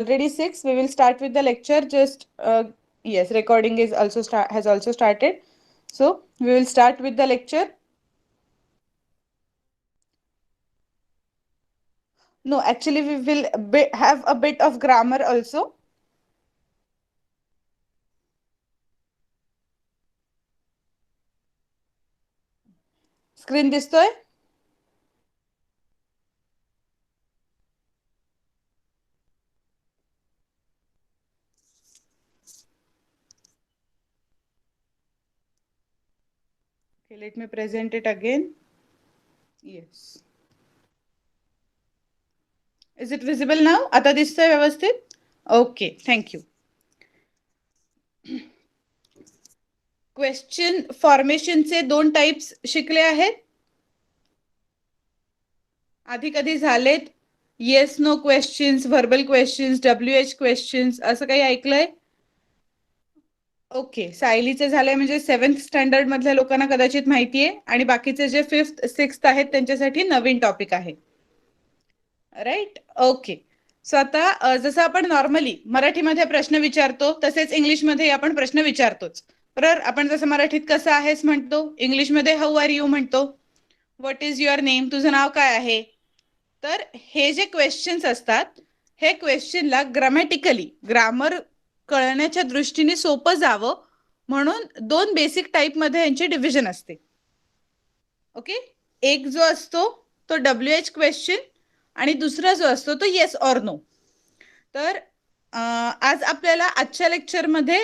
already 6. We will start with the lecture. Just yes, recording is also has also started. So we will start with the lecture. No, actually we will have a bit of grammar also. Screen दिसतोय? Okay, let me present it again. Yes. Is it visible now? आता दिसतोय व्यवस्थित? Okay, thank you. Question फॉर्मेशनचे 2 types शिकले आहेत. आधी कधी झालेत? Yes no questions, verbal questions, WH questions असं काही ऐकलंय? ओके, सायलीचे झालंय म्हणजे 7th स्टँडर्ड मधल्या लोकांना कदाचित माहितीये आणि बाकीचे जे 5th 6th आहेत त्यांच्यासाठी नवीन टॉपिक आहे. राईट? ओके. सो आता जसं आपण नॉर्मली मराठीमध्ये प्रश्न विचारतो तसेच इंग्लिशमध्ये आपण प्रश्न विचारतोच. बरोबर? आपण जसं मराठीत कसं आहेस म्हणतो, इंग्लिशमध्ये हाऊ आर यू म्हणतो. What is your name? तुझं नाव काय आहे? तर हे जे क्वेश्चन्स असतात हे क्वेश्चनला ग्रामॅटिकली ग्रामर कळण्याच्या दृष्टीने सोपं जावं म्हणून 2 बेसिक टाईपमध्ये यांचे डिव्हिजन असते. ओके, एक जो असतो तो WH क्वेश्चन आणि दुसरा जो असतो तो येस ऑर नो. तर आज आपल्याला आजच्या लेक्चरमध्ये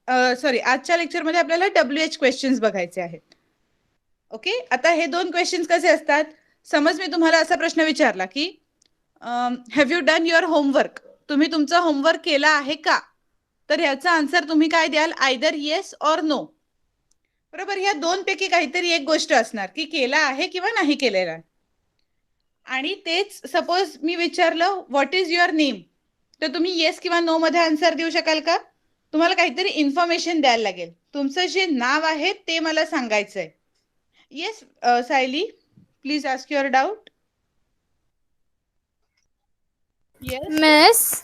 आजच्या लेक्चरमध्ये आपल्याला WH क्वेश्चन्स बघायचे आहेत. ओके, आता हे 2 क्वेश्चन्स कसे असतात? समज मी तुम्हाला असा प्रश्न विचारला की have you done your homework? तुम्ही तुमचा होमवर्क केला आहे का? तर ह्याचा आन्सर तुम्ही काय द्याल? Either yes or no. बरोबर, ह्या 2 पैकी काहीतरी एक गोष्ट असणार की केला आहे किंवा नाही केलेला. आणि तेच सपोज मी विचारलं व्हॉट इज युअर नेम, तर तुम्ही येस किंवा नो मध्ये आन्सर देऊ शकाल का? तुम्हाला काहीतरी इन्फॉर्मेशन द्यायला लागेल. तुमचं जे नाव आहे ते मला सांगायचंय. Yes Sayali, please ask your doubt. Yes.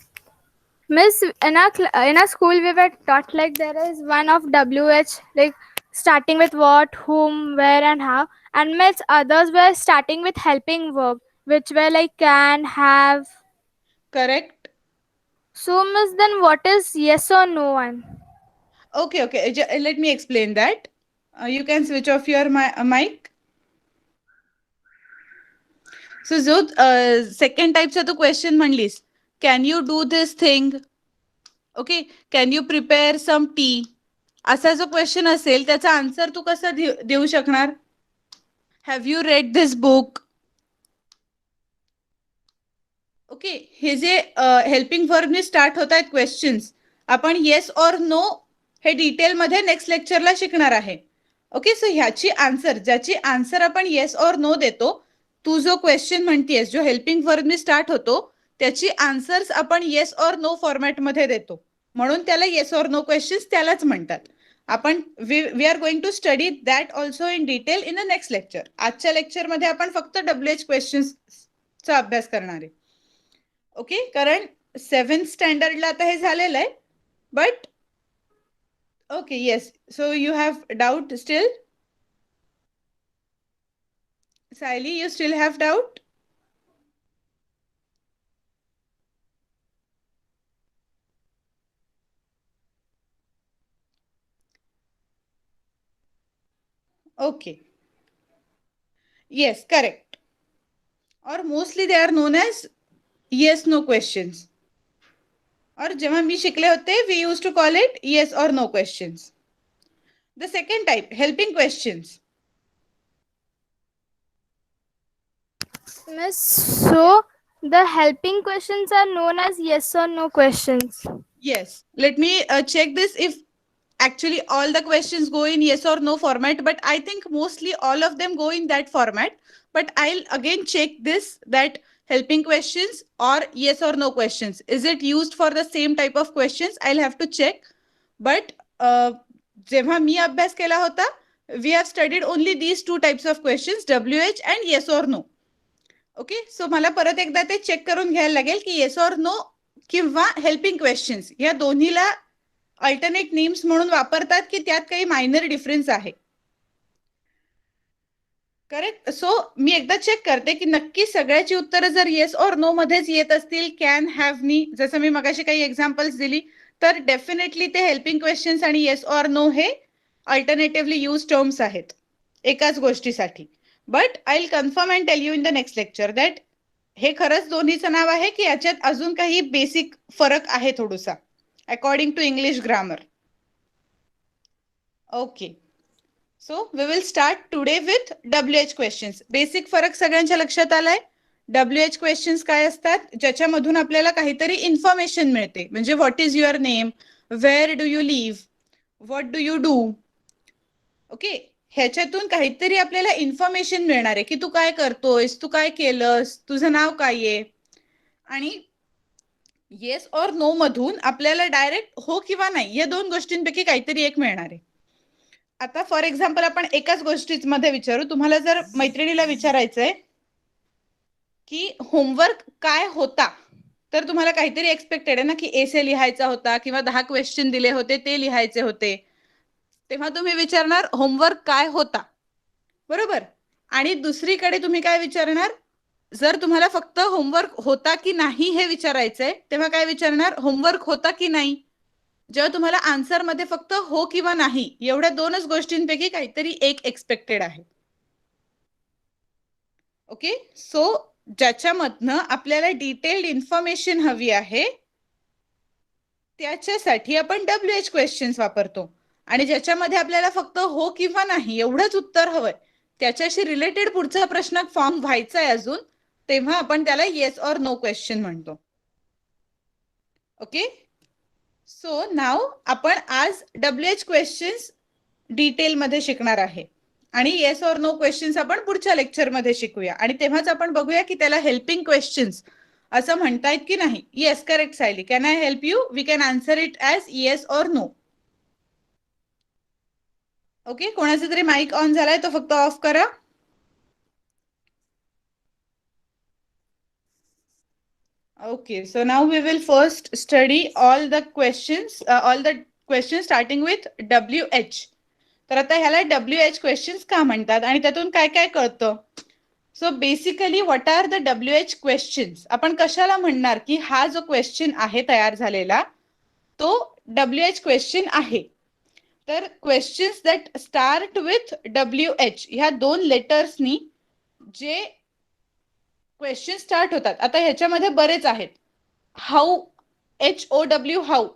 Miss, in our school we were taught like there is one of WH, like starting with what, whom, where, and how, and Miss others were starting with helping verb, which were like can, have. Correct. So Miss, then what is yes or no one? Okay. Let me explain that. You can switch off your mic. So जो second टाइपचा तू question म्हणलीस, can you do this thing? Okay, can you prepare some tea? असा जो question असेल त्याचा answer तू कसा देऊ शकणार? Have you read this book? Okay, हे जे हेल्पिंग वर्बने स्टार्ट होत आहेत क्वेश्चन्स, आपण येस ऑर नो हे डिटेलमध्ये नेक्स्ट लेक्चरला शिकणार आहे. ओके, सो ह्याची आन्सर, ज्याची आन्सर आपण येस ऑर नो देतो, तू जो क्वेश्चन म्हणतेस जो हेल्पिंग वर्बने स्टार्ट होतो त्याची आन्सर्स आपण येस ऑर नो फॉर्मॅटमध्ये देतो, म्हणून त्याला येस ऑर नो क्वेश्चन्स त्यालाच म्हणतात. आपण we are going to study that also in detail in the next lecture. आजच्या लेक्चरमध्ये आपण फक्त WH क्वेश्चन्सचा अभ्यास करणार आहे. ओके, कारण 7th स्टँडर्डला आता हे झालेलं आहे. But okay, yes, so you have doubt steel? Sayali, you still have doubt? Okay. Yes, correct. Or mostly they are known as yes no questions. और जेव्हा मी शिकले होते we used to call it yes or no questions. The second type, helping questions. Miss, so the helping questions are known as yes or no questions. Yes, let me check this if actually all the questions go in yes or no format, but I think mostly all of them go in that format. But I'll again check this, that helping questions or yes or no questions, is it used for the same type of questions? I'll have to check. But जेव्हा मी अभ्यास केला होता, we have studied only these 2 types of questions, WH and yes or no. Okay, so मला परत एकदा ते check करून घ्यायला लागेल की येस ऑर नो किंवा हेल्पिंग क्वेश्चन्स या दोन्हीला अल्टरनेट नेम्स म्हणून वापरतात की त्यात काही मायनर डिफरन्स आहे. करेक्ट. सो मी एकदा चेक करते की नक्की सगळ्याची उत्तरं जर येस और नो मध्येच येत असतील, कॅन, हॅव, नी, जसं मी मगाशी काही एक्झाम्पल्स दिली, तर डेफिनेटली ते हेल्पिंग क्वेश्चन्स आणि येस और नो हे अल्टरनेटिव्हली यूज टर्म्स आहेत एकाच गोष्टीसाठी. But I will confirm and tell you in the next lecture that हे खरंच दोन्हीचं नाव आहे की याच्यात अजून काही बेसिक फरक आहे थोडासा according to English grammar. Okay. So we will start today with WH questions. Basic फरक सगळ्यांच्या लक्षात आलाय. WH क्वेश्चन्स काय असतात, ज्याच्यामधून आपल्याला काहीतरी इन्फॉर्मेशन मिळते. म्हणजे what is your name, where do you live, what do you do. Okay, ह्याच्यातून काहीतरी आपल्याला इन्फॉर्मेशन मिळणार आहे की तू काय करतोयस, तू काय केलंस, तुझं नाव काय आहे. आणि येस और नो मधून आपल्याला डायरेक्ट हो किंवा नाही या दोन गोष्टींपैकी काहीतरी एक मिळणार आहे. आता फॉर एक्झाम्पल आपण एकाच गोष्टीमध्ये विचारू. तुम्हाला जर मैत्रिणीला विचारायचंय की होमवर्क काय होता, तर तुम्हाला काहीतरी एक्सपेक्टेड आहे ना की एसे लिहायचा होता किंवा 10 क्वेश्चन दिले होते ते लिहायचे होते. तेव्हा तुम्ही विचारणार होमवर्क काय होता, बरोबर. आणि दुसरीकडे तुम्ही काय विचारणार, जर तुम्हाला फक्त होमवर्क होता की नाही हे विचारायचंय तेव्हा काय विचारणार, होमवर्क होता की नाही. जेव्हा तुम्हाला आन्सर मध्ये फक्त हो किंवा नाही एवढ्या दोनच गोष्टींपैकी काहीतरी एक एक्सपेक्टेड आहे. ओके. सो ज्याच्यामधनं आपल्याला डिटेल्ड इन्फॉर्मेशन हवी आहे त्याच्यासाठी आपण WH क्वेश्चन्स वापरतो. आणि ज्याच्यामध्ये आपल्याला फक्त हो किंवा नाही एवढंच उत्तर हवंय, त्याच्याशी रिलेटेड पुढचा प्रश्न फॉर्म व्हायचा आहे अजून, तेव्हा आपण त्याला येस और नो क्वेश्चन म्हणतो. ओके. सो नाव आपण आज WH क्वेश्चन्स डिटेल मध्ये शिकणार आहे आणि येस और नो क्वेश्चन्स आपण पुढच्या लेक्चर मध्ये शिकूया. आणि तेव्हाच आपण बघूया की त्याला हेल्पिंग क्वेश्चन्स असं म्हणतायत की नाही. Yes, correct Sayali. Can I help you? We can answer it as yes और नो. ओके. कोणाचा तरी माईक ऑन झालाय तो फक्त ऑफ करा. Okay, so now we will first study all the questions starting with WH. तर आता ह्याला WH क्वेश्चन्स का म्हणतात आणि त्यातून काय काय कळतं. So basically what are the WH questions. आपण कशाला म्हणणार की हा जो क्वेश्चन आहे तयार झालेला तो WH क्वेश्चन आहे. तर questions that start with WH ह्या दोन लेटर्सनी जे क्वेश्चन स्टार्ट होतात. आता ह्याच्यामध्ये बरेच आहेत. हाऊ, HOW, हाऊ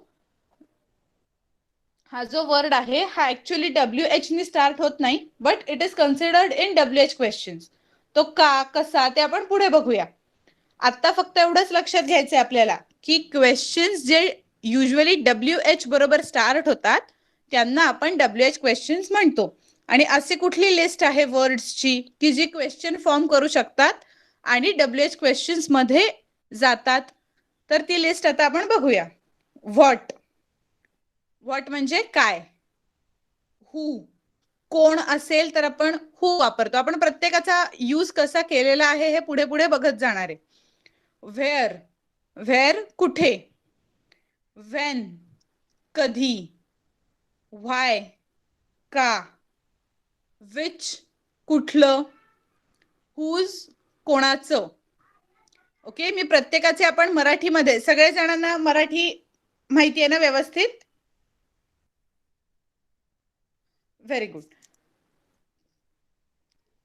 हा जो वर्ड आहे हा ऍक्च्युअली WH नी स्टार्ट होत नाही, but it is considered in WH questions. तो का, कसा ते आपण पुढे बघूया. आता फक्त एवढंच लक्षात घ्यायचंय आपल्याला की क्वेश्चन्स जे युजली WH बरोबर स्टार्ट होतात त्यांना आपण WH क्वेश्चन्स म्हणतो. आणि अशी कुठली लिस्ट आहे वर्ड्सची की जी क्वेश्चन फॉर्म करू शकतात आणि WH क्वेश्चन्स मध्ये जातात, तर ती लिस्ट आता आपण बघूया. व्हॉट, व्हॉट म्हणजे काय. हू, कोण असेल तर आपण हू वापरतो. आपण प्रत्येकाचा यूज कसा केलेला आहे हे पुढे पुढे बघत जाणार आहे. व्हेअर, व्हेअर कुठे. व्हेन, कधी. व्हाय, का. विच, कुठलं. हुज, कोणाचं. ओके. मी प्रत्येकाचे आपण मराठीमध्ये, सगळ्या जणांना मराठी माहिती आहे ना व्यवस्थित. Very good.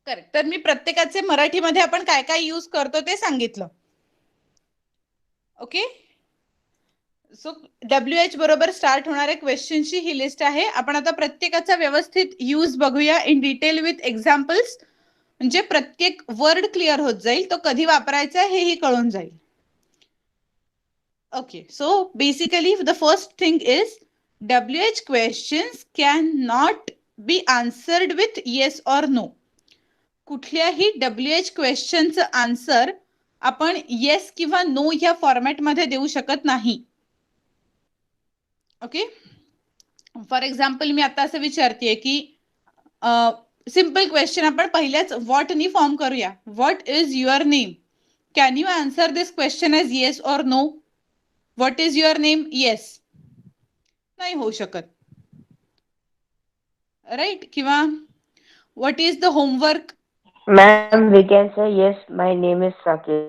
करेक्ट. तर मी प्रत्येकाचे मराठीमध्ये आपण काय काय यूज करतो ते सांगितलं. ओके. सो WH बरोबर स्टार्ट होणाऱ्या क्वेश्चनची ही लिस्ट आहे. आपण आता प्रत्येकाचा व्यवस्थित यूज बघूया इन डिटेल विथ एक्झाम्पल्स. म्हणजे प्रत्येक वर्ड क्लिअर होत जाईल, तो कधी वापरायचा हेही कळून जाईल. Okay. So basically the first thing is WH questions can not be answered with yes और नो. कुठल्याही WH क्वेश्चनचं आन्सर आपण येस किंवा नो ह्या फॉर्मॅटमध्ये देऊ शकत नाही. ओके. फॉर एक्झाम्पल मी आता असं विचारतेय की सिंपल क्वेश्चन आपण पहिल्याच व्हॉट नी फॉर्म करूया. What is your name. Can you answer this question as yes और no. What is your name? Yes. नाही होऊ शकत, राईट. किंवा what is the homework? Ma'am, we can say yes, my name is Sakir.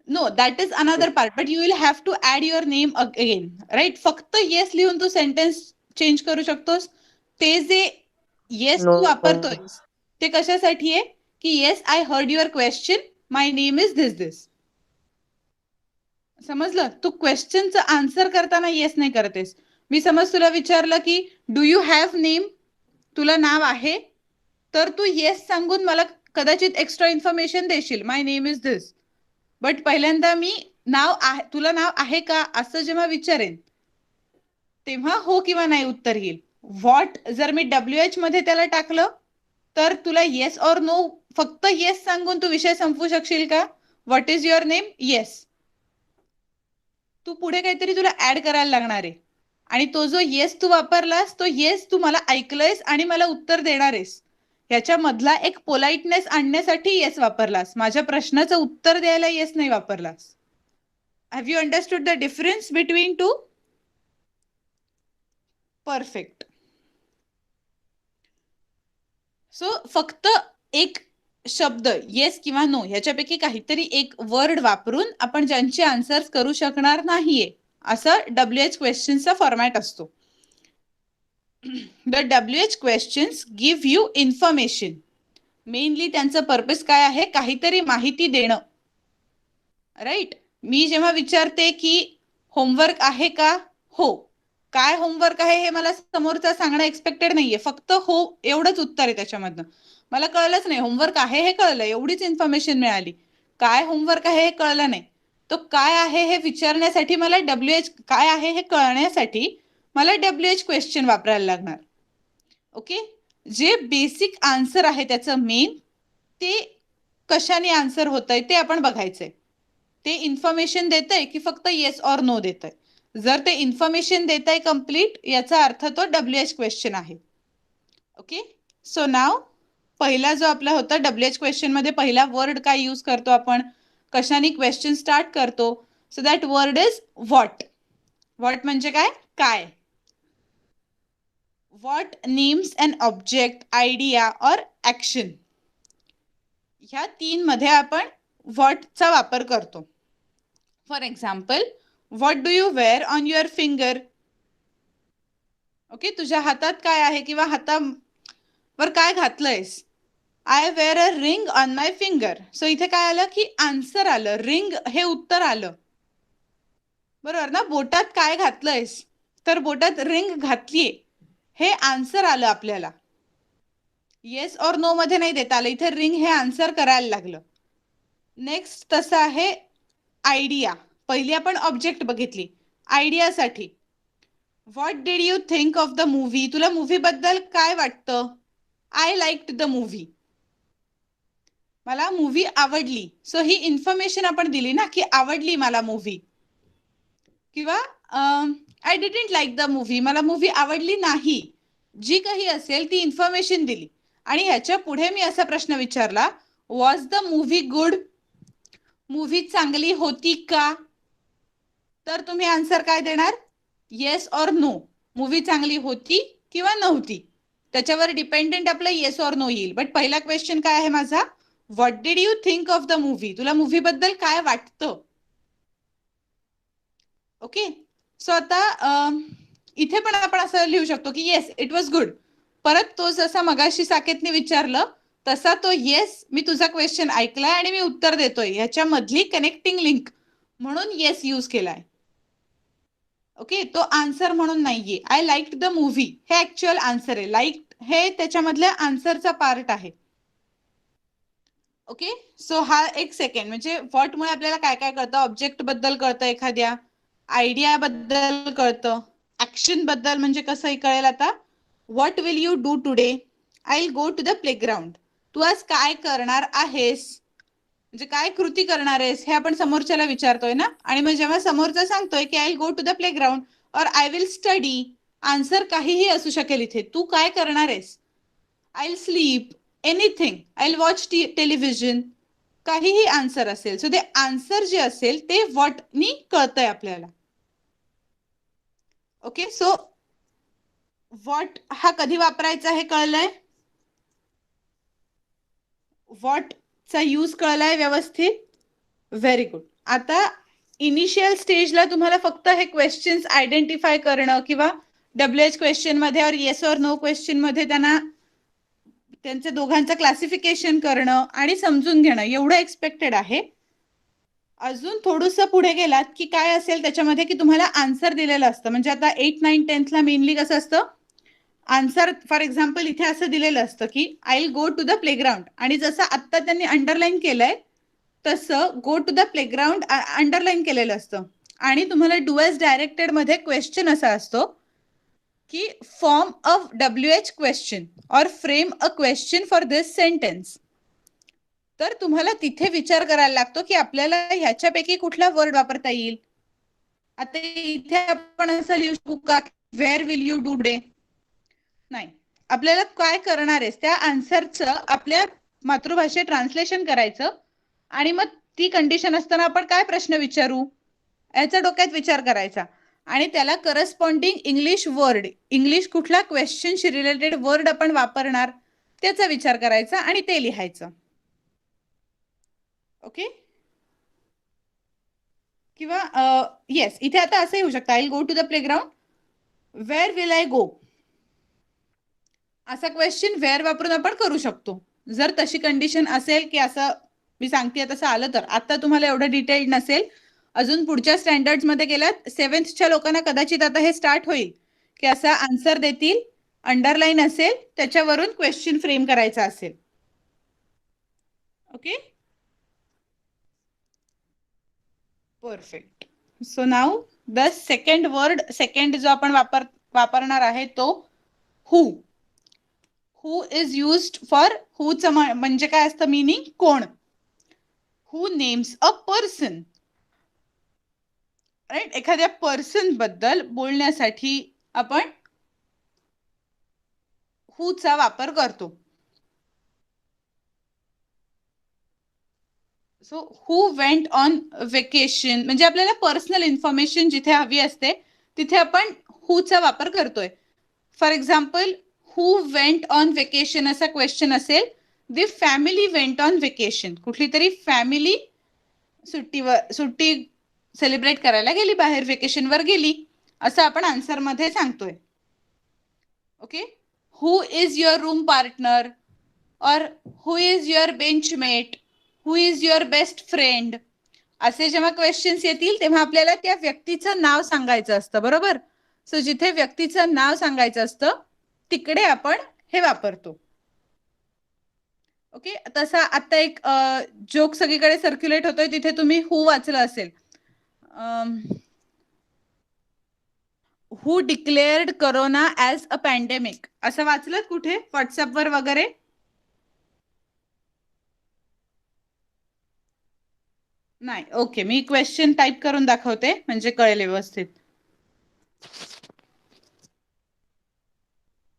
No, that is another part, but you will have to add your name again, right. फक्त yes लिहून तू sentence change करू शकतोस. ते जे yes No. तू वापरतोय ते कशासाठी आहे की yes I heard your question, my name is this this. समजलं? तू क्वेश्चनचं आन्सर करताना येस नाही करतेस. मी समज तुला विचारलं की डू यू हॅव नेम, तुला नाव आहे, तर तू येस सांगून मला कदाचित एक्स्ट्रा इन्फॉर्मेशन देशील, माय नेम इज दिस. बट पहिल्यांदा मी नाव आहे, तुला नाव आहे का असं जेव्हा विचारेन तेव्हा हो किंवा नाही उत्तर येईल. व्हॉट जर मी WH मध्ये त्याला टाकलं तर तुला येस ऑर नो, फक्त येस सांगून तू विषय संपवू शकशील का? What is your name? Yes. तू पुढे काहीतरी तुला ऍड करायला लागणार आहे आणि तो जो येस तू वापरलास तो येस तू मला ऐकलंयस आणि मला उत्तर देणार आहेस, ह्याच्यामधला एक पोलाइटनेस आणण्यासाठी येस वापरलास. माझ्या प्रश्नाचं उत्तर द्यायला येस नाही वापरलास. Have you understood the difference between two? Perfect. So फक्त एक शब्द येस किंवा नो ह्याच्यापैकी काहीतरी एक वर्ड वापरून आपण ज्यांचे आन्सर्स करू शकणार नाहीये असं WH क्वेश्चनचा फॉर्मॅट असतो. The WH questions give you information. Mainly त्यांचं पर्पज काय आहे? काहीतरी माहिती देणं, राईट. मी जेव्हा विचारते की होमवर्क आहे का? हो. काय होमवर्क आहे हे मला समोरचा सांगणं एक्सपेक्टेड नाहीये, फक्त हो एवढंच उत्तर आहे त्याच्यामधनं. मला कळलंच नाही, होमवर्क आहे हे कळलं, एवढीच इन्फॉर्मेशन मिळाली. काय होमवर्क आहे हे कळलं नाही. तो काय आहे हे विचारण्यासाठी मला WH काय आहे हे कळण्यासाठी मला WH क्वेश्चन वापरायला लागणार. ओके. जे बेसिक आन्सर आहे त्याचं मेन, ते कशाने आन्सर होतंय ते आपण बघायचंय. ते इन्फॉर्मेशन देतंय की फक्त येस ऑर नो देतंय. जर ते इन्फॉर्मेशन देतंय कम्प्लीट याचा अर्थ तो WH क्वेश्चन आहे. ओके. सो नाव पहिला जो आपला होता WH क्वेश्चन मध्ये पहिला वर्ड काय यूज करतो आपण, कशाने क्वेश्चन स्टार्ट करतो. So that word is what. What म्हणजे काय? काय. What names an object, idea और ऍक्शन. ह्या 3 मध्ये आपण व्हॉटचा वापर करतो. For example, what do you wear on your finger. Okay. तुझ्या हातात काय आहे किंवा हातावर काय घातलंयस? I wear a ring on my finger. So इथे काय आलं की आन्सर आलं, रिंग हे उत्तर आलं, बरोबर ना. बोटात काय घातलंयस, तर बोटात रिंग घातलीये हे आन्सर आलं आपल्याला. येस और नो मध्ये नाही देता आलं, इथे रिंग हे आन्सर करायला लागलं. नेक्स्ट तसं आहे आयडिया. पहिली आपण ऑब्जेक्ट बघितली. आयडियासाठी what did you think of the movie. तुला मूव्ही बद्दल काय वाटतं? I liked the movie. मला मूव्ही आवडली. सो ही इन्फॉर्मेशन आपण दिली ना की आवडली मला मूव्ही. किंवा I didn't like the movie, मला मूव्ही आवडली नाही. जी काही असेल ती इन्फॉर्मेशन दिली. आणि ह्याच्या पुढे मी असा प्रश्न विचारला, was the movie good. Movie चांगली होती का? तर तुम्ही आन्सर काय देणार? येस और नो. मूव्ही चांगली होती किंवा नव्हती त्याच्यावर डिपेंडेंट आपलं येस और नो येईल. बट पहिला क्वेश्चन काय आहे माझा? What did you think of the movie. तुला मूव्ही बद्दल काय वाटतं? ओके. सो आता इथे पण आपण असं लिहू शकतो की येस इट वॉज गुड. परत तो जसा मगाशी साकेतने विचारलं तसा तो येस, मी तुझा क्वेश्चन ऐकलाय आणि मी उत्तर देतोय, ह्याच्यामधली कनेक्टिंग लिंक म्हणून येस यूज केलाय. ओके. तो आन्सर म्हणून नाहीये. आय लाईक्ड द मूव्ही हे ऍक्च्युअल आन्सर आहे. लाईक हे त्याच्यामधल्या आन्सरचा पार्ट आहे. ओके. सो हा एक सेकंड म्हणजे व्हॉट मुळे आपल्याला काय काय कळतं? ऑब्जेक्ट बद्दल कळतं, एखाद्या आयडिया बद्दल कळतं, ऍक्शन बद्दल म्हणजे कसं कळेल आता. What will you do today. I will go to the playground. तू आज काय करणार आहेस, म्हणजे काय कृती करणार आहेस हे आपण समोरच्याला विचारतोय ना. आणि मग जेव्हा समोरचा सांगतोय की I will go to the playground or I will study, answer काहीही असू शकेल इथे. तू काय करणार आहेस? I will sleep, anything, I will watch television, काहीही आन्सर असेल. सो ते आन्सर जे असेल ते व्हॉटनी कळतंय आपल्याला. ओके, सो व्हॉट हा कधी वापरायचा हे कळलंय? व्हॉटचा यूज कळलाय व्यवस्थित? Very good. आता इनिशियल स्टेजला तुम्हाला फक्त हे क्वेश्चन्स आयडेंटिफाय करणं किंवा WH क्वेश्चन मध्ये और येस और नो क्वेश्चन मध्ये त्यांच्या दोघांचं क्लासिफिकेशन करणं आणि समजून घेणं एवढं एक्सपेक्टेड आहे. अजून थोडंसं पुढे गेलात की काय असेल त्याच्यामध्ये की तुम्हाला आन्सर दिलेलं असतं. म्हणजे आता 8, 9, 10 ला मेनली कसं असतं, आन्सर फॉर एक्झाम्पल इथे असं दिलेलं असतं की I will go to the playground, आणि जसं आत्ता त्यांनी अंडरलाईन केलंय तसं go to the playground underline केलेलं असतं. आणि तुम्हाला डू एज डायरेक्टेड मध्ये क्वेश्चन असा असतो की form a WH question or frame a question for this sentence. तर तुम्हाला तिथे विचार करायला लागतो की आपल्याला ह्याच्यापैकी कुठला वर्ड वापरता येईल. आता इथे आपण असं लिहू शकू का, where will you today? नाही, आपल्याला काय करणार आहे त्या आन्सरचं आपल्या मातृभाषेत ट्रान्सलेशन करायचं आणि मग ती कंडिशन असताना आपण काय प्रश्न विचारू याचा डोक्यात विचार करायचा आणि त्याला करस्पॉन्डिंग इंग्लिश वर्ड, इंग्लिश कुठला क्वेश्चनशी रिलेटेड वर्ड आपण वापरणार त्याचा विचार करायचा आणि ते लिहायचं. ओके, किंवा येस, इथे आता असंही होऊ शकतं, I will go to the playground, where will I go, असा क्वेश्चन वेअर वापरून आपण करू शकतो जर तशी कंडिशन असेल की असं मी सांगते तसं आलं तर. आता तुम्हाला एवढं डिटेल्ड नसेल, अजून पुढच्या स्टँडर्ड्स मध्ये गेल्यात 7th लोकांना कदाचित आता हे स्टार्ट होईल की असा आन्सर देतील, अंडरलाईन असेल, त्याच्यावरून क्वेश्चन फ्रेम करायचा असेल. Okay, perfect. So now the second word, second जो आपण वापरणार आहे तो हू. हू इज युज्ड फॉर, हूचं म्हणजे काय असतं मीनिंग, कोण. हू नेम्स अ पर्सन, राईट. एखाद्या पर्सन बद्दल बोलण्यासाठी आपण हूचा वापर करतो. So who went on vacation म्हणजे आपल्याला पर्सनल इन्फॉर्मेशन जिथे हवी असते तिथे आपण हूचा वापर करतोय. For example, who went on vacation असा क्वेश्चन असेल, दी फॅमिली वेंट ऑन वेकेशन, कुठली तरी फॅमिली सुट्टी सेलिब्रेट करायला गेली, बाहेर वेकेशनवर गेली, असं आपण आन्सर मध्ये सांगतोय. Okay, who is your room partner or who is your benchmate, who is your best friend, असे जेव्हा क्वेश्चन्स येतील तेव्हा आपल्याला त्या व्यक्तीचं नाव सांगायचं असतं, बरोबर. सो जिथे व्यक्तीचं नाव सांगायचं असतं तिकडे आपण हे वापरतो. ओके, तसा आता एक जोक सगळीकडे सर्क्युलेट होतोय, तिथे तुम्ही हू वाचलं असेल. हू declared corona as a pandemic, असं वाचलं कुठे व्हॉट्सअपवर वगैरे? नाही. ओके, मी क्वेश्चन टाईप करून दाखवते म्हणजे कळेल व्यवस्थित.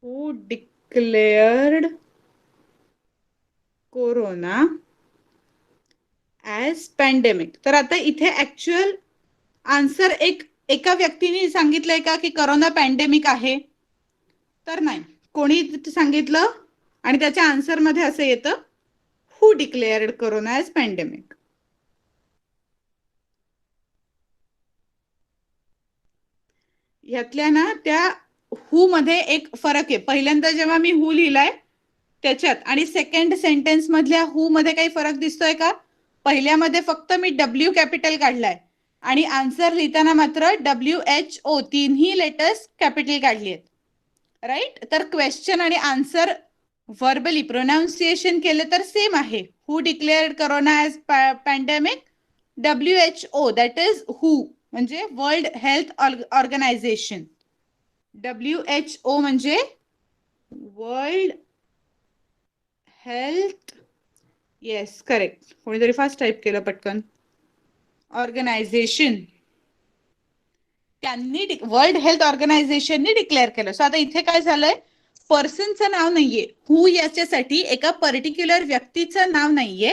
हू डिक्लेअर्ड कोरोना ॲज पॅन्डेमिक. तर आता इथे ऍक्च्युअल आन्सर एका व्यक्तीने सांगितलंय का की कोरोना पॅन्डेमिक आहे? तर नाही, कोणी सांगितलं आणि त्याच्या आन्सर मध्ये असं येतं, हू डिक्लेअर्ड कोरोना ॲज पॅन्डेमिक. यातल्या ना त्या हू मध्ये एक फरक आहे. पहिल्यांदा जेव्हा मी हू लिहिलाय त्याच्यात आणि सेकंड सेंटेन्स मधल्या हू मध्ये काही फरक दिसतोय का? पहिल्यामध्ये फक्त मी W कॅपिटल काढलाय आणि आन्सर लिहिताना मात्र WHO, तीनही लेटर्स कॅपिटल काढली आहेत, राईट. तर क्वेश्चन आणि आन्सर व्हर्बली प्रोनाउन्सिएशन केलं तर सेम आहे. हू declared corona as pandemic, WHO, that is हू म्हणजे वर्ल्ड हेल्थ ऑर्गनायझेशन. WHO म्हणजे वर्ल्ड हेल्थ, येस करेक्ट, कोणीतरी फास्ट टाईप केलं पटकन, ऑर्गनायझेशन, त्यांनी वर्ल्ड हेल्थ ऑर्गनायझेशनने डिक्लेअर केलं. सो आता इथे काय झालंय, पर्सनचं नाव नाहीये, हू याच्यासाठी एका पर्टिक्युलर व्यक्तीचं नाव नाहीये.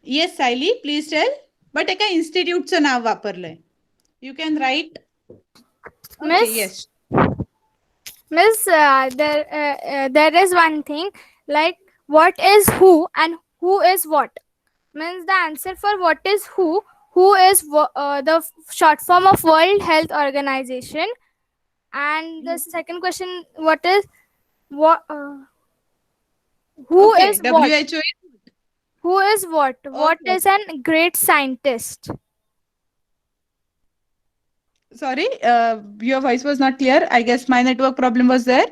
Yes Sayali, please tell. But एका इन्स्टिट्यूटचं नाव वापरलंय. You can write Miss, yes. Miss, there is one thing like what is who and who is what. Means the answer for what is who is the short form of World Health Organization, and the second question, what is what who Okay, is what? WHO is Who is what? What okay. is an great scientist? Sorry, your voice was not clear. I guess my network problem was there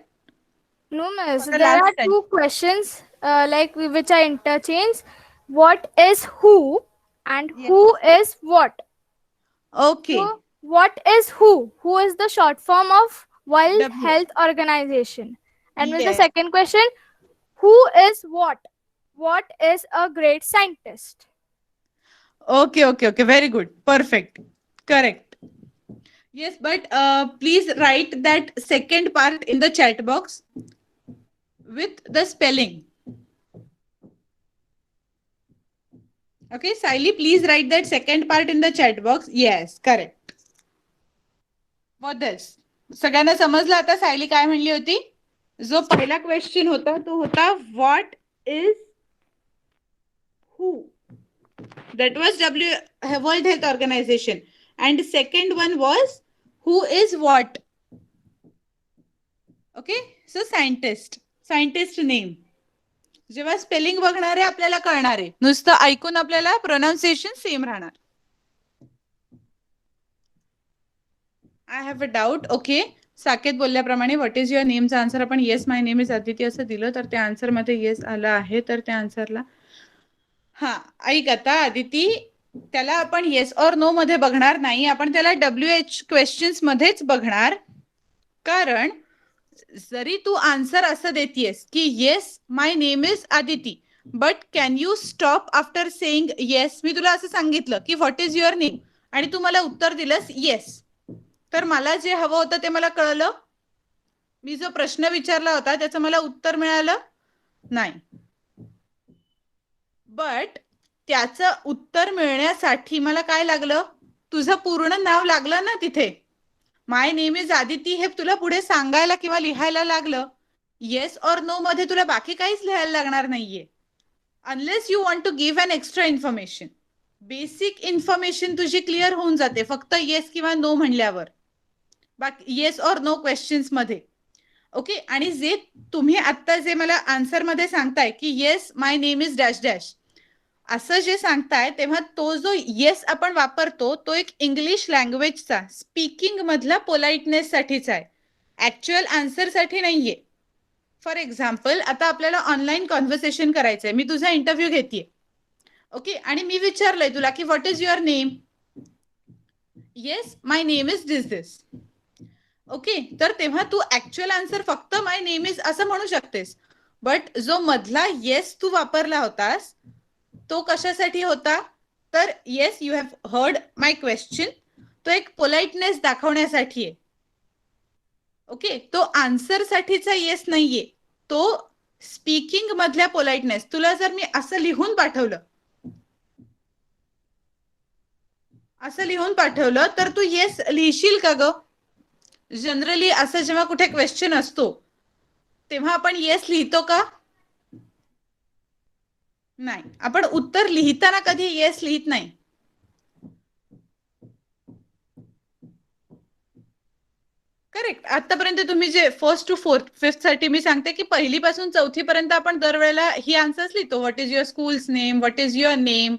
No, miss. for the There last are time. two questions like which are interchanged. What is who and Yes. who is what? Okay. So, what is who? Who is the short form of World W. Health Organization? And with the Yes. second question, who is what? What is a great scientist? Okay, okay, okay. Very good. Perfect. Correct. Yes, but please write that second part in the chat box with the spelling. Okay, Siley, please write that second part in the chat box. Yes, correct. What else? सगळ्यांना समजलं आता सायली काय म्हणली होती? जो पहिला question होता तो होता what is who? That was World Health Organization. And second one was who is what? Okay, so scientist. Scientist name. जेव्हा स्पेलिंग बघणार आहे आपल्याला कळणार आहे, नुसतं ऐकून आपल्याला प्रोनाउन्सिएशन सेम राहणार. I have a doubt. Okay, Saket बोलल्याप्रमाणे व्हॉट इज युअर नेमचा आन्सर आपण yes my name is Aditi असं दिलं तर त्या आन्सर मध्ये येस आलं आहे, तर त्या आन्सरला हा ऐक आता अदिती, त्याला आपण येस ऑर नो मध्ये बघणार नाही, आपण त्याला WH क्वेश्चन्स मध्येच बघणार. कारण जरी तू आन्सर असं देतीयस की yes my name is Aditi, but can you stop after saying yes. मी तुला असं सांगितलं की व्हॉट इज युअर नेम आणि तू मला उत्तर दिलंस येस, तर मला जे हवं होतं ते मला कळलं. मी जो प्रश्न विचारला होता त्याचं मला उत्तर मिळालं नाही. बट त्याचं उत्तर मिळण्यासाठी मला काय लागलं? तुझं पूर्ण नाव लागलं ना तिथे. माय नेम इज आदिती हे तुला पुढे सांगायला किंवा लिहायला लागलं. येस ऑर नो मध्ये तुला बाकी काहीच लिहायला लागणार नाहीये, unless you want to give an extra information. Basic information तुझी क्लिअर होऊन जाते फक्त येस किंवा नो म्हणल्यावर, बाकी येस ऑर नो क्वेश्चन्स मध्ये. ओके, आणि जे तुम्ही आता जे मला आन्सर मध्ये सांगताय की yes my name is dash dash असं जे सांगताय, तेव्हा तो जो येस आपण वापरतो तो एक इंग्लिश लँग्वेजचा स्पीकिंग मधला पोलाइटनेस साठीचा आहे, ऍक्च्युअल आन्सर साठी नाहीये. फॉर एक्झाम्पल, आता आपल्याला ऑनलाईन कॉन्व्हर्सेशन करायचंय, मी तुझा इंटरव्ह्यू घेतेय. ओके, आणि मी विचारलंय तुला की what is your name. Yes my name is this. Okay, तर तेव्हा तू ऍक्च्युअल आन्सर फक्त माय नेम इज असं म्हणू शकतेस. बट जो मधला येस तू वापरला होतास तो कशासाठी होता? तर yes you have heard my question, तो एक पोलाइटनेस दाखवण्यासाठी आहे. ओके, तो आन्सर साठीचा येस नाहीये, तो स्पीकिंग मधल्या पोलाइटनेस. तुला जर मी असं लिहून पाठवलं तर तू येस लिहिशील का ग? जनरली असं जेव्हा कुठे क्वेश्चन असतो तेव्हा आपण येस लिहितो का? नाही, आपण उत्तर लिहिताना कधी येस लिहित नाही. करेक्ट. आतापर्यंत तुम्ही जे फर्स्ट टू फिफ्थ साठी मी सांगते की पहिलीपासून चौथीपर्यंत आपण दरवेळेला ही आन्सर्स लिहितो. What is your schools name, what is your name,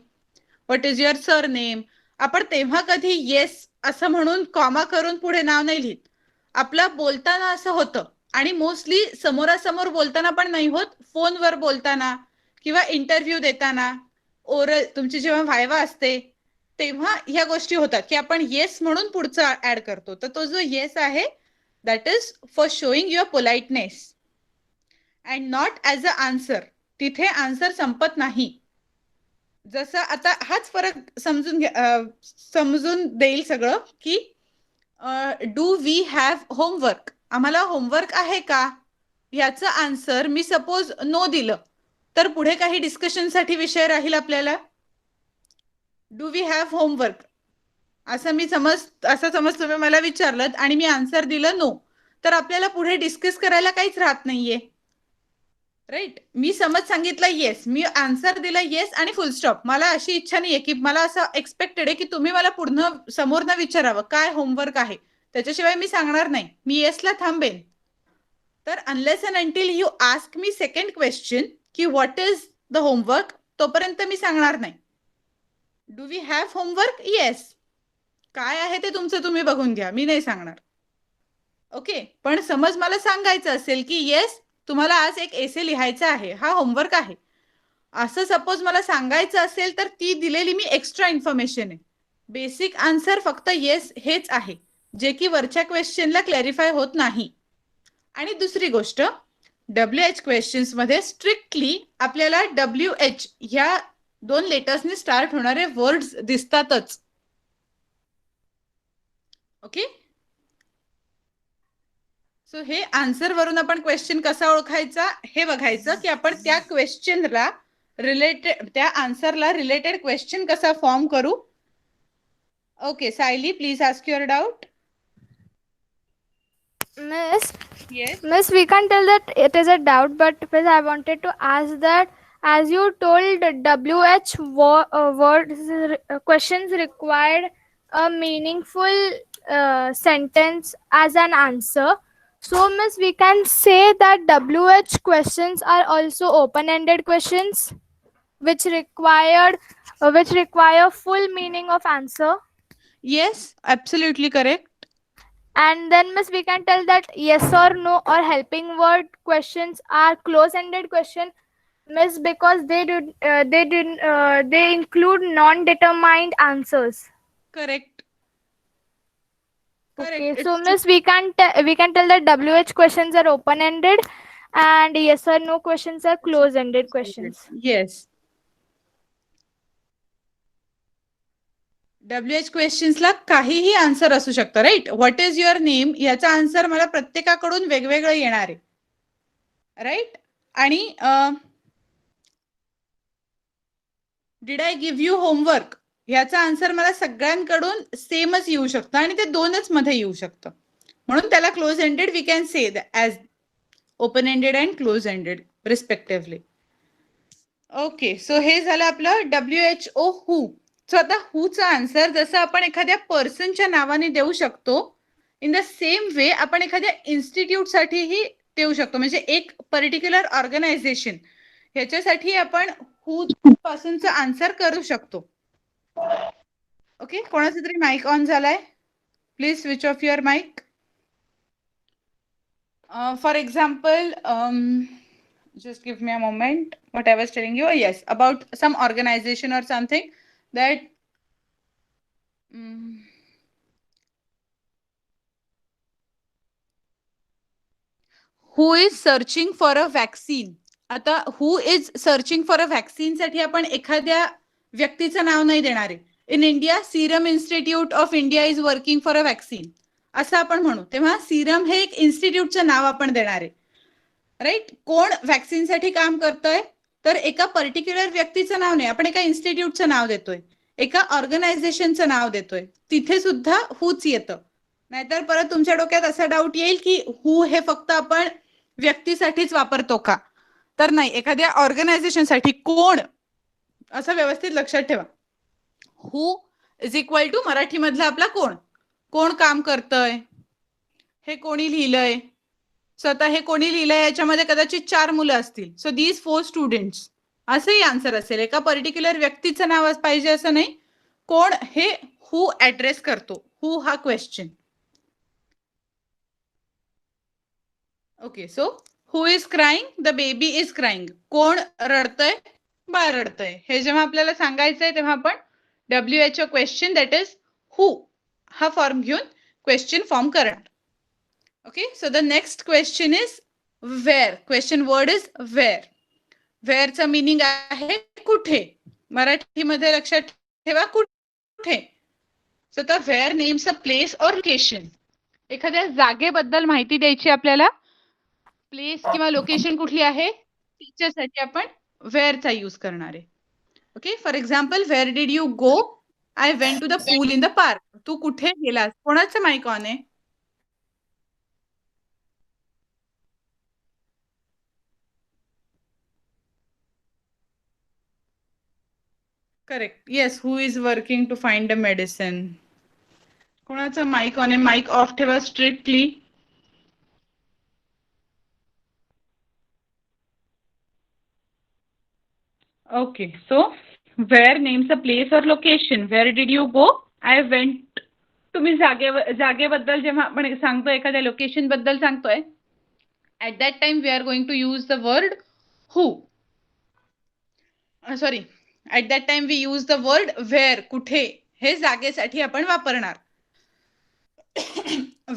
what is your sir name. आपण तेव्हा कधी येस असं म्हणून कॉमा करून पुढे नाव नाही लिहित. आपलं बोलताना असं होतं, आणि मोस्टली समोरासमोर बोलताना पण नाही होत, फोनवर बोलताना किंवा इंटरव्ह्यू देताना, ओरल तुमची जेव्हा व्हायवा असते तेव्हा ह्या गोष्टी होतात की आपण येस म्हणून पुढचा ऍड करतो. तर तो जो येस आहे that is for showing your politeness and not as a answer. तिथे आन्सर संपत नाही. जसं आता हाच फरक समजून देईल सगळं की डू वी हॅव होमवर्क, आम्हाला होमवर्क आहे का, याचं आन्सर मी सपोज नो दिलं तर पुढे काही डिस्कशनसाठी विषय राहील आपल्याला. डू वी हॅव होमवर्क, असा समज तुम्ही मला विचारलं आणि मी आन्सर दिलं नो, तर आपल्याला पुढे डिस्कस करायला काहीच राहत नाहीये. राईट. मी समज सांगितलं येस, मी आन्सर दिला येस आणि फुल स्टॉप. मला अशी इच्छा नाहीये की मला असं एक्सपेक्टेड आहे की तुम्ही मला पुढनं समोरनं विचारावं काय होमवर्क आहे, त्याच्याशिवाय मी सांगणार नाही. मी येसला थांबेन. तर unless and until you ask me second question की व्हॉट इज द होमवर्क, तोपर्यंत मी सांगणार नाही. Do we have homework? Yes. काय आहे ते तुमचं तुम्ही बघून घ्या, मी नाही सांगणार. ओके. पण समज मला सांगायचं असेल की येस तुम्हाला आज एक एसे लिहायचा आहे, हा होमवर्क आहे, असं सपोज मला सांगायचं असेल तर ती दिलेली मी एक्स्ट्रा इन्फॉर्मेशन आहे. बेसिक आन्सर फक्त येस हेच आहे, जे की वरच्या क्वेश्चनला क्लॅरिफाय होत नाही. आणि दुसरी गोष्ट, WH क्वेश्चन्स मध्ये स्ट्रिक्टली आपल्याला WH ह्या 2 लेटर्सनी स्टार्ट होणारे वर्ड्स दिसतातच. ओके. सो हे आन्सर वरून आपण क्वेश्चन कसा ओळखायचा हे बघायचं की आपण त्या क्वेश्चनला रिलेटेड, त्या आन्सरला रिलेटेड क्वेश्चन कसा फॉर्म करू. Okay Sayali, please ask your doubt. Miss, we can't tell that it is a doubt, but Miss, I wanted to ask that as you told WH questions required a meaningful sentence as an answer. So, Miss, we can say that WH questions are also open-ended questions, which require full meaning of answer. Yes, absolutely correct. And then, Miss, we can tell that yes or no or helping word questions are close-ended question, Miss, because they include non-determined answers. Correct. Okay, so Miss, we can tell that WH questions are open-ended, and yes or no questions are close-ended questions. Yes. WH क्वेश्चन्सला काहीही answer असू शकतं. Right. What is your name याचा answer मला प्रत्येकाकडून वेगवेगळं येणार आहे. राईट. आणि did I give you homework ह्याचा आन्सर मला सगळ्यांकडून सेमच येऊ शकतं आणि ते 2च मध्ये येऊ शकतं. म्हणून त्याला close ended we can say as open ended and close ended respectively. Okay. So हे झालं आपलं WHO हू. सो आता हूचा आन्सर जसं आपण एखाद्या पर्सनच्या नावाने देऊ शकतो, इन द सेम वे आपण एखाद्या इन्स्टिट्यूटसाठीही देऊ शकतो. म्हणजे एक पर्टिक्युलर ऑर्गनायझेशन ह्याच्यासाठी आपण हू पासूनचं आन्सर करू शकतो. ओके. कोणाचा तरी माईक ऑन झालाय, please switch off your mic. For example, just give me a moment. What I was telling you, yes, about some organization or something that who is searching for a vaccine. आता who is searching for a vaccine साठी आपण एखाद्या व्यक्तीचं नाव नाही देणार आहे. In India Serum institute of India is working for a vaccine असं आपण म्हणू, तेव्हा सिरम हे एक इन्स्टिट्यूटचं नाव आपण देणार आहे. राईट. कोण वॅक्सिनसाठी काम करतोय तर एका पर्टिक्युलर व्यक्तीचं नाव नाही, आपण एका इन्स्टिट्यूटचं नाव देतोय, एका ऑर्गनायझेशनचं नाव देतोय, तिथे सुद्धा हूच येतं. नाहीतर परत तुमच्या डोक्यात असा डाऊट येईल की हू हे फक्त आपण व्यक्तीसाठीच वापरतो का, तर नाही, एखाद्या ऑर्गनायझेशनसाठी कोण असं व्यवस्थित लक्षात ठेवा. हू इज इक्वल टू मराठीमधला आपला कोण, कोण काम करतंय, हे कोणी लिहिलंय. सो आता हे कोणी लिहिलंय याच्यामध्ये कदाचित 4 मुलं असतील, सो दीज 4 स्टुडंट्स असंही आन्सर असेल. एका पर्टिक्युलर व्यक्तीचं नाव पाहिजे असं नाही, कोण हे हू ऍड्रेस करतो, हू हा question. Okay. So who is crying, the baby is crying. कोण रडतंय, बाळ रडतंय. हे जेव्हा आपल्याला सांगायचंय तेव्हा आपण WHO question that is who हा फॉर्म घेऊन क्वेश्चन फॉर्म करणार. Okay. So the next question is where. Question word is where. वेअरचा मीनिंग आहे कुठे. मराठीमध्ये लक्षात ठेवा कुठे. So the where names a place or location. एखाद्या जागेबद्दल माहिती द्यायची आपल्याला, प्लेस किंवा लोकेशन कुठली आहे त्याच्यासाठी आपण वेअरचा यूज करणार आहे. Okay. For example, where did you go I went to the pool in the park. तू कुठे गेलास? कोणाचं माईक ऑन आहे? Correct. Yes. Who is working to find a medicine? कोणाचं माईक ऑन आहे? माईक ऑफ ठेवा strictly. Okay, so where names a place or location. Where did you go? I went. तुम्ही जागेबद्दल जेव्हा आपण सांगतो एखाद्या लोकेशन बद्दल सांगतोय, at that time we are going to use the word who. Sorry, at that time we use the word where. कुठे हे जागेसाठी आपण वापरणार.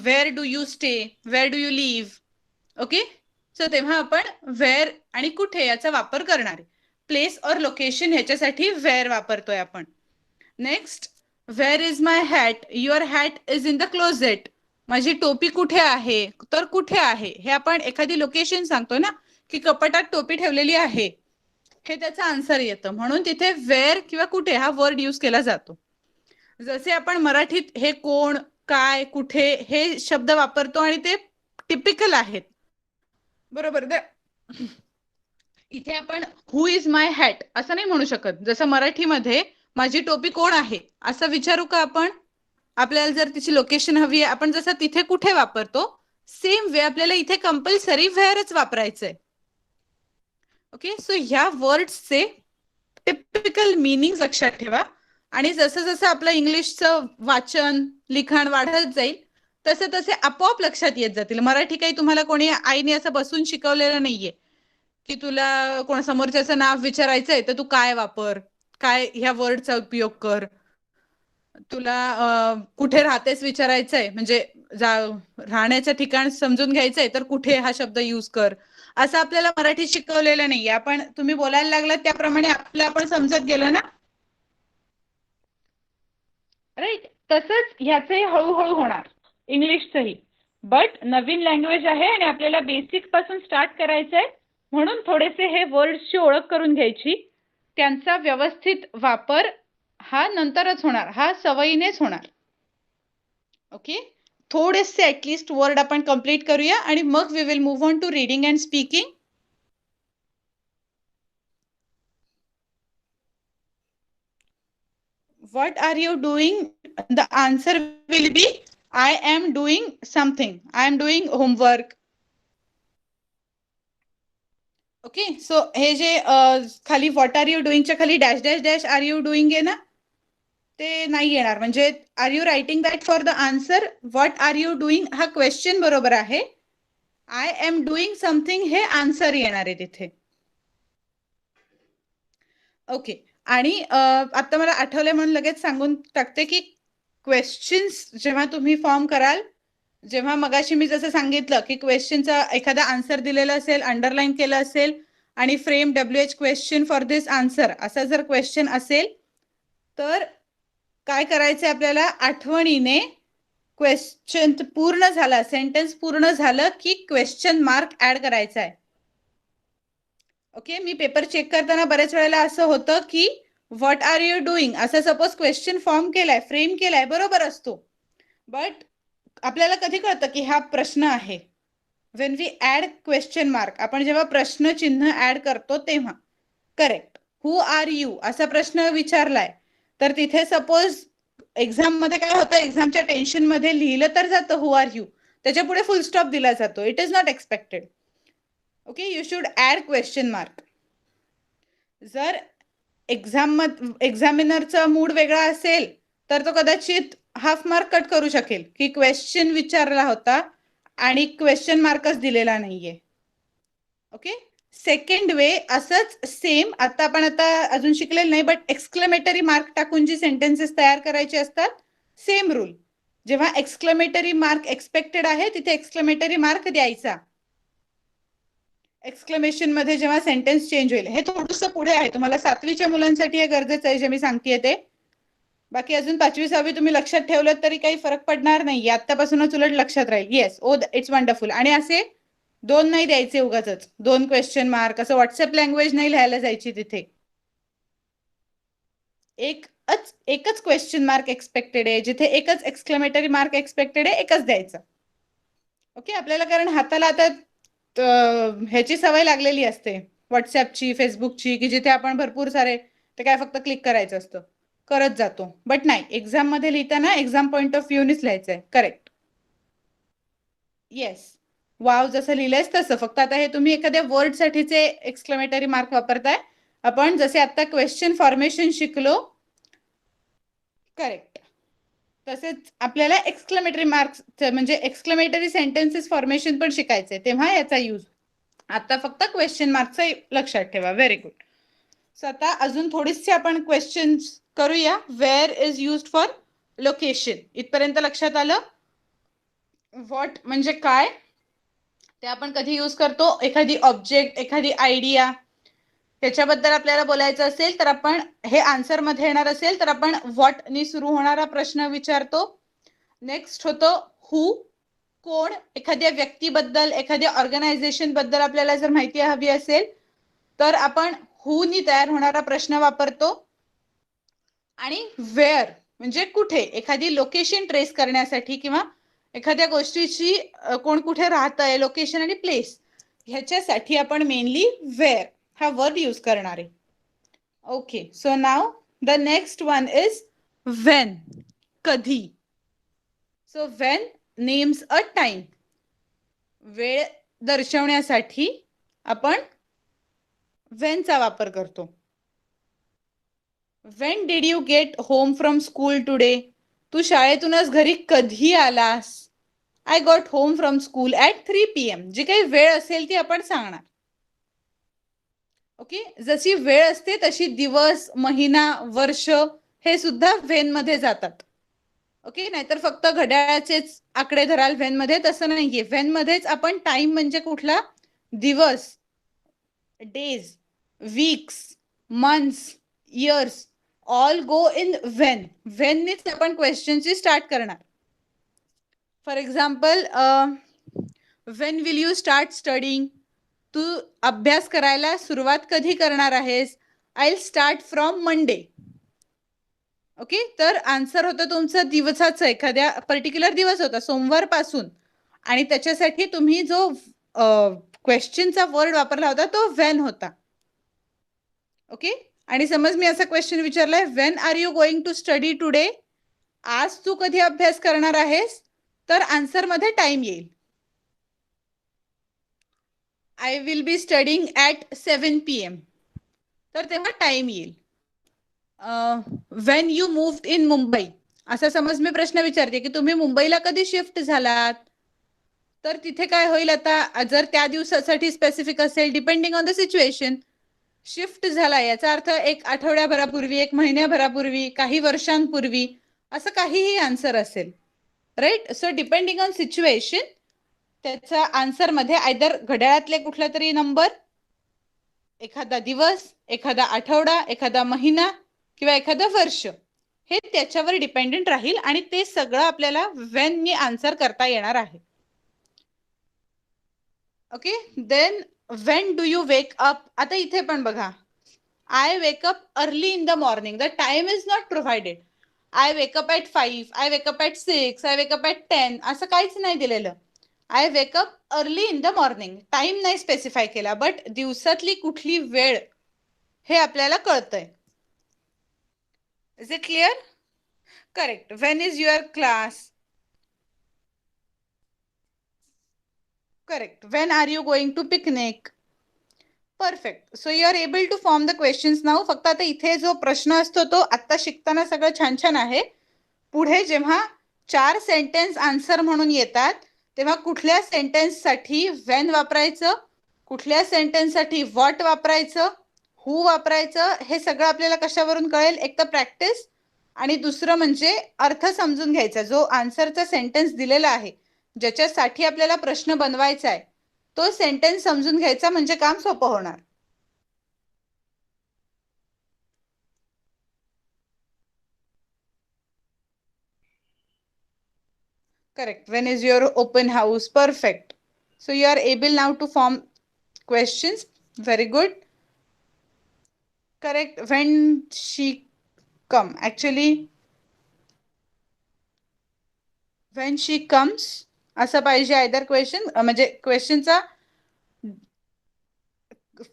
Where do you stay? Where do you live? Okay, so तेव्हा आपण where आणि कुठे याचा वापर करणार आहे. प्लेस और लोकेशन ह्याच्यासाठी वेअर वापरतोय आपण. Next, where is my hat? Your hat is in the closet. माझी टोपी कुठे आहे? तर कुठे आहे हे आपण एखादी लोकेशन सांगतो ना, की कपाटात टोपी ठेवलेली आहे, हे त्याचा आन्सर येतं. म्हणून तिथे वेअर किंवा कुठे हा वर्ड यूज केला जातो. जसे आपण मराठीत हे कोण, काय, कुठे हे शब्द वापरतो आणि ते टिपिकल आहेत, बरोबर. इथे आपण हु इज माय हॅट असं नाही म्हणू शकत. जसं मराठीमध्ये माझी टोपी कोण आहे असं विचारू का आपण? आपल्याला जर तिची लोकेशन हवी आहे, आपण जसं तिथे कुठे वापरतो, सेम वे आपल्याला इथे कंपल्सरी वेअरच वापरायचंय. ओके, सो ह्या वर्ड्सचे टिपिकल मिनिंग लक्षात ठेवा. आणि जसं जसं आपलं इंग्लिशचं वाचन लिखाण वाढत जाईल तसे तसे आपोआप लक्षात येत जातील. मराठी काही तुम्हाला कोणी आईने असं बसून शिकवलेलं नाहीये की तुला कोण समोरच्याचं नाव विचारायचंय तर तू काय वापर, काय ह्या वर्डचा उपयोग कर. तुला कुठे राहतेस विचारायचंय म्हणजे राहण्याचं ठिकाण समजून घ्यायचंय तर कुठे हा शब्द यूज कर. असं आपल्याला मराठी शिकवलेलं नाहीये. आपण तुम्ही बोलायला लागला त्याप्रमाणे आपलं आपण समजत गेलो ना, राईट. तसंच ह्याचंही हळूहळू होणार इंग्लिशचंही. बट नवीन लँग्वेज आहे आणि आपल्याला बेसिक पासून स्टार्ट करायचंय, म्हणून थोडेसे हे वर्ड्सची ओळख करून घ्यायची. त्यांचा व्यवस्थित वापर हा नंतरच होणार, हा सवयीनेच होणार. ओके, थोडेसे ऍटलिस्ट वर्ड आपण कंप्लीट करूया आणि मग we will move on to reading and speaking. What are you doing? The answer will be I am doing something. I am doing homework. Okay, so हे जे खाली व्हॉट आर यू डुईंगच्या खाली dash dash dash are you doing आहे ना, ते नाही येणार. म्हणजे are you writing that for the answer? What are you doing हा क्वेश्चन बरोबर आहे. आय एम डुईंग समथिंग हे आन्सर येणार आहे तिथे. ओके, आणि आता मला आठवले म्हणून लगेच सांगून टाकते की क्वेश्चन्स जेव्हा तुम्ही फॉर्म कराल, जेव्हा मगाशी मी जसं सांगितलं की क्वेश्चनचा एखादा आन्सर दिलेला असेल, अंडरलाईन केलं असेल आणि frame WH question for this answer असा जर क्वेश्चन असेल तर काय करायचं आपल्याला? आठवणीने क्वेश्चन पूर्ण झाला, सेंटेन्स पूर्ण झालं की क्वेश्चन मार्क ऍड करायचा आहे. ओके, मी पेपर चेक करताना बऱ्याच वेळेला असं होतं की व्हॉट आर यू डुईंग असं सपोज क्वेश्चन फॉर्म केलाय, फ्रेम केलाय, बरोबर असतो. बट आपल्याला कधी कळतं की हा प्रश्न आहे? When we add question mark, आपण जेव्हा प्रश्न चिन्ह ऍड करतो तेव्हा. करेक्ट. हु आर यू असा प्रश्न विचारलाय तर तिथे सपोज एक्झाम मध्ये काय होतं, एक्झामच्या टेन्शन मध्ये लिहिलं तर जातं हु आर यू, त्याच्या पुढे फुल स्टॉप दिला जातो. It is not expected. Okay, you should add question mark. जर एक्झामिनरचा मूड वेगळा असेल तर तो कदाचित हाफ मार्क कट करू शकेल की क्वेश्चन विचारला होता आणि क्वेश्चन मार्कच दिलेला नाहीये. ओके, सेकंड वे असंच सेम आता आपण अजून शिकलेलं नाही, बट एक्सक्लेमेटरी मार्क टाकून जी सेंटेन्सेस तयार करायचे असतात, सेम रूल. जेव्हा एक्सक्लेमेटरी मार्क एक्सपेक्टेड आहे तिथे एक्सक्लेमेटरी मार्क द्यायचा. एक्सक्लेमेशन मध्ये जेव्हा सेंटेन्स चेंज होईल, हे थोडंसं पुढे आहे, तुम्हाला 7वीच्या मुलांसाठी हे गरजेचं आहे जे मी सांगतेय ते. बाकी अजून 5वी 6वी तुम्ही लक्षात ठेवलं तरी काही फरक पडणार नाही, आतापासूनच उलट लक्षात राहील. Yes, oh it's wonderful. आणि असे 2 नाही द्यायचे उगाच, 2 क्वेश्चन मार्क असं व्हॉट्सअप लँग्वेज नाही लिहायला जायची तिथे. एक एकच क्वेश्चन मार्क एक्सपेक्टेड आहे, जिथे एकच एक्सक्लेमेटरी मार्क एक्सपेक्टेड आहे, एकच द्यायचं. ओके, आपल्याला कारण हाताला आता ह्याची सवय लागलेली असते, व्हॉट्सअपची, फेसबुकची, की जिथे आपण भरपूर सारे ते काय फक्त क्लिक करायचं असतं, करत जातो. बट नाही, एक्झाम मध्ये लिहिताना एक्झाम पॉइंट ऑफ व्ह्यूनीच लिहायचंय. करेक्ट. येस, वाव जसं लिहिलंयस तसं, फक्त आता हे तुम्ही एखाद्या वर्ड साठीचे एक्सक्लेमेटरी मार्क वापरताय. आपण जसे आता क्वेश्चन फॉर्मेशन शिकलो, करेक्ट, तसेच आपल्याला एक्सक्लेमेटरी मार्क्स म्हणजे एक्सक्लेमेटरी सेंटेन्सेस फॉर्मेशन पण शिकायचंय, तेव्हा याचा यूज. आता फक्त क्वेश्चन मार्कचा लक्षात ठेवा. Very good. सो आता अजून थोडीशी आपण क्वेश्चन्स करूया. Where is used for location. इथपर्यंत लक्षात आलं? व्हॉट म्हणजे काय, ते आपण कधी यूज करतो? एखादी ऑब्जेक्ट, एखादी आयडिया, त्याच्याबद्दल आपल्याला बोलायचं असेल तर आपण हे आन्सर मध्ये येणार असेल तर आपण व्हॉट नी सुरू होणारा प्रश्न विचारतो. नेक्स्ट होतो हू, कोण, एखाद्या व्यक्तीबद्दल, एखाद्या ऑर्गनायझेशन बद्दल आपल्याला जर माहिती हवी असेल तर आपण हू नी तयार होणारा प्रश्न वापरतो. आणि वेअर म्हणजे कुठे, एखादी लोकेशन ट्रेस करण्यासाठी किंवा एखाद्या गोष्टीची कोण कुठे राहतंय, लोकेशन आणि प्लेस, ह्याच्यासाठी आपण मेनली वेअर हा वर्ड यूज करणार आहे. Okay, so now the next one is when, कधी. So when names a time, वेळ दर्शवण्यासाठी आपण व्हेनचा वापर करतो. When did you get home from school today, तू शाळेतूनच घरी कधी आलास? I got home from school at 3 PM. जी काही वेळ असेल ती आपण सांगणार. ओके, जशी वेळ असते तशी दिवस, महिना, वर्ष हे सुद्धा व्हेन मध्ये जातात. ओके, नाहीतर फक्त घड्याळाचेच आकडे धराल व्हेन मध्ये, तसं नाहीये. व्हेन मध्येच आपण टाइम म्हणजे कुठला, दिवस, days, weeks, months, years, all go in when. व्हेननीच आपण क्वेश्चनची स्टार्ट करणार. For example, when will you start studying, तू अभ्यास करायला सुरुवात कधी करणार आहेस? I will start from Monday. Okay, तर आन्सर होतं तुमचं दिवसाचं, एखाद्या पर्टिक्युलर दिवस होता, सोमवार पासून, आणि त्याच्यासाठी तुम्ही जो क्वेश्चनचा वर्ड वापरला होता तो व्हेन होता. ओके, आणि समज मी असा क्वेश्चन विचारलाय, when are you going to study today, आज तू कधी अभ्यास करणार आहेस, तर आन्सर मध्ये टाइम येईल. I will be studying at 7 PM, तर तेव्हा टाइम येईल. When you moved in Mumbai, असा समज मी प्रश्न विचारते की तुम्ही मुंबईला कधी शिफ्ट झालात, तर तिथे काय होईल, आता जर त्या दिवसासाठी स्पेसिफिक असेल, depending on the situation, shift झाला याचा अर्थ 1 आठवड्याभरापूर्वी, 1 महिन्याभरापूर्वी, काही वर्षांपूर्वी, असं काहीही आन्सर असेल. Right. So depending on situation त्याचा आन्सर मध्ये आयदर घड्याळातले कुठला तरी नंबर, एखादा दिवस, एखादा आठवडा, एखादा महिना किंवा एखादं वर्ष, हे त्याच्यावर डिपेंडेंट राहील आणि ते सगळं आपल्याला व्हेन नी आन्सर करता येणार आहे. Okay, then when do you wake up. आता इथे पण बघा, I wake up early in the morning, the time is not provided. I wake up at 5, I wake up at 6, I wake up at 10, असं काहीच नाही दिलेलं. I wake up early in the morning, time नाही specify केला, but दिवसातली कुठली वेळ हे आपल्याला कळतंय. Is it clear? Correct. When is your class? Correct. When are you going to picnic? Perfect. So you are able to form the questions now. फक्त आता इथे जो प्रश्न असतो तो आता शिकताना सगळं छान छान आहे. पुढे जेव्हा 4 सेंटेन्स आन्सर म्हणून येतात तेव्हा कुठल्या सेंटेन्ससाठी व्हेन वापरायचं, कुठल्या सेंटेन्ससाठी व्हॉट वापरायचं, हू वापरायचं, हे सगळं आपल्याला कशावरून कळेल? एक तर प्रॅक्टिस, आणि दुसरं म्हणजे अर्थ समजून घ्यायचा. जो आन्सरचा सेंटेन्स दिलेला आहे, ज्याच्यासाठी आपल्याला प्रश्न बनवायचा आहे, तो सेंटेन्स समजून घ्यायचा, म्हणजे काम सोपं होणार. Correct. When is your open house? Perfect. So you are able now to form questions. Very good. Correct. When she come. Actually, when she comes असं पाहिजे आयदर क्वेश्चन, म्हणजे क्वेश्चनचा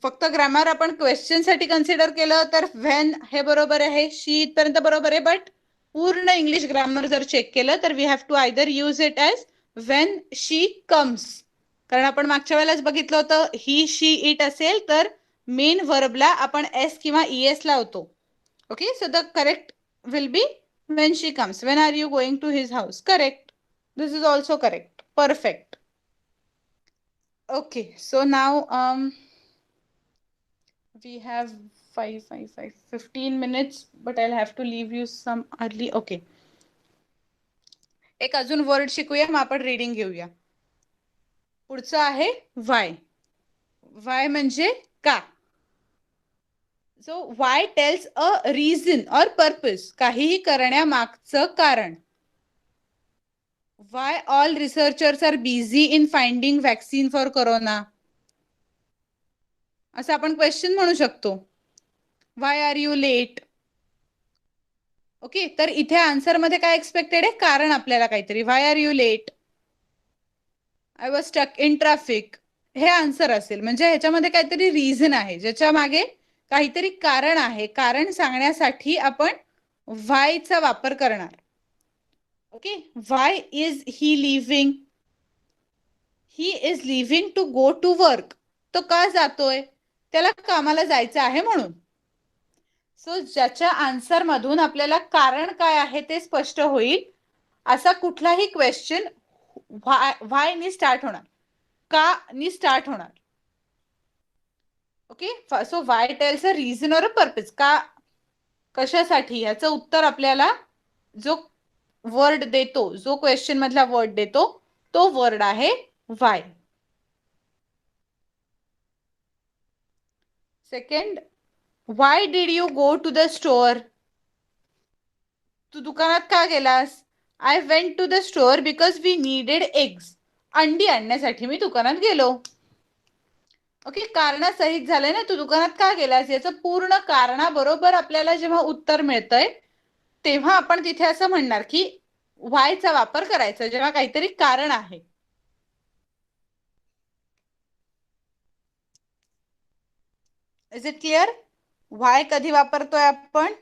फक्त ग्रामर आपण क्वेश्चन साठी कन्सिडर केलं तर व्हेन हे बरोबर आहे, शी इथपर्यंत बरोबर आहे. बट पूर्ण इंग्लिश ग्रामर जर चेक केलं तर we have to either use it as when she comes. कारण आपण मागच्या वेळेलाच बघितलं होतं, ही शी इट असेल तर मेन व्हर्बला आपण एस किंवा ईएस लावतो. Okay, so the correct will be when she comes. When are you going to his house? Correct. This is also correct. Perfect. Okay, so now we have 15 minutes, but I'll have to leave you some early. Okay. एक अजून word शिकूया, मग आपण reading घेऊया. पुढचं आहे Y. Y म्हणजे का. So Y tails a reason or purpose, काहीही करण्यामागचं कारण. Why all researchers are busy in finding vaccine for corona? असं आपण क्वेश्चन म्हणू शकतो. Why are you late? Okay, तर इथे आन्सर मध्ये काय एक्सपेक्टेड आहे, कारण आपल्याला काहीतरी. Why are you late? I was stuck in traffic. हे आन्सर असेल, म्हणजे ह्याच्यामध्ये काहीतरी रिझन आहे, ज्याच्या मागे काहीतरी कारण आहे. कारण सांगण्यासाठी आपण why चा वापर करणार. Okay, why is he leaving? He is leaving to go to work. तो का जातोय? त्याला कामाला जायचं आहे म्हणून. सो ज्याच्या आन्सर मधून आपल्याला कारण काय आहे ते स्पष्ट होईल, असा कुठलाही क्वेश्चन व्हाय नी स्टार्ट होणार, का नी स्टार्ट होणार. Okay, so why tells a reason or a purpose. का, कशासाठी, याचं उत्तर आपल्याला जो वर्ड देतो, जो क्वेश्चन मधला वर्ड देतो, तो वर्ड आहे why. Second, why did you go to the store? तू दुकानात का गेलास? I went to the store because we needed eggs. अंडी आणण्यासाठी मी दुकानात गेलो. ओके, कारणासहित झालंय ना, तू दुकानात का गेलास याचं पूर्ण कारणाबरोबर आपल्याला जेव्हा उत्तर मिळतंय, तेव्हा आपण तिथे असं म्हणणार की why चा वापर करायचा, जेव्हा काहीतरी कारण आहे. Is it clear? व्हाय कधी वापरतोय आपण?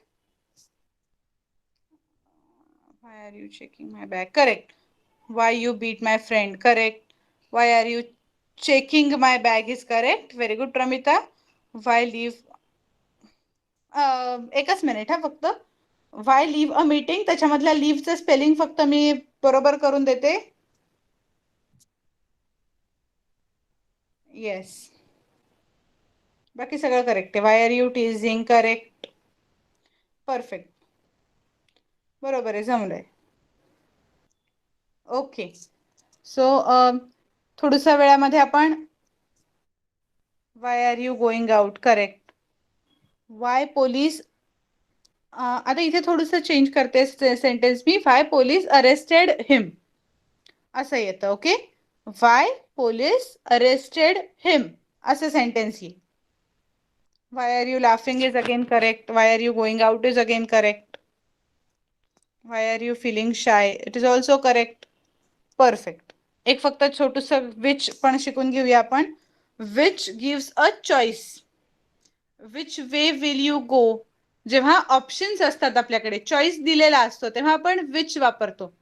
Why are you checking my bag? Correct. Why you beat my friend? Correct. Why are you checking my bag? Is correct. Very good, Pramita. Why leave? एकच मिनिट हा फक्त. Why leave a meeting? त्याच्यामधल्या leave चं spelling फक्त मी बरोबर करून देते. Yes. बाकी सगळं करेक्ट आहे. Why are you teasing? Correct. Perfect. बरोबर आहे, जमलंय. ओके, सो थोड्याशा वेळामध्ये आपण why are you going out. Correct. Why police, आता इथे थोडंसं चेंज करते सेंटेन्स मी. वाय पोलीस अरेस्टेड हिम असं येतं. Okay, why police arrested him असं सेंटेन्स येईल. Why are you laughing is again correct. Why are you going out is again correct. Why are you feeling shy, it is also correct. Perfect. एक फक्त छोटंसं which पण शिकून घेऊया आपण. Which gives a choice. Which way will you गो. जेव्हा options असतात आपल्याकडे, चॉईस दिलेला असतो, तेव्हा आपण विच वापरतो.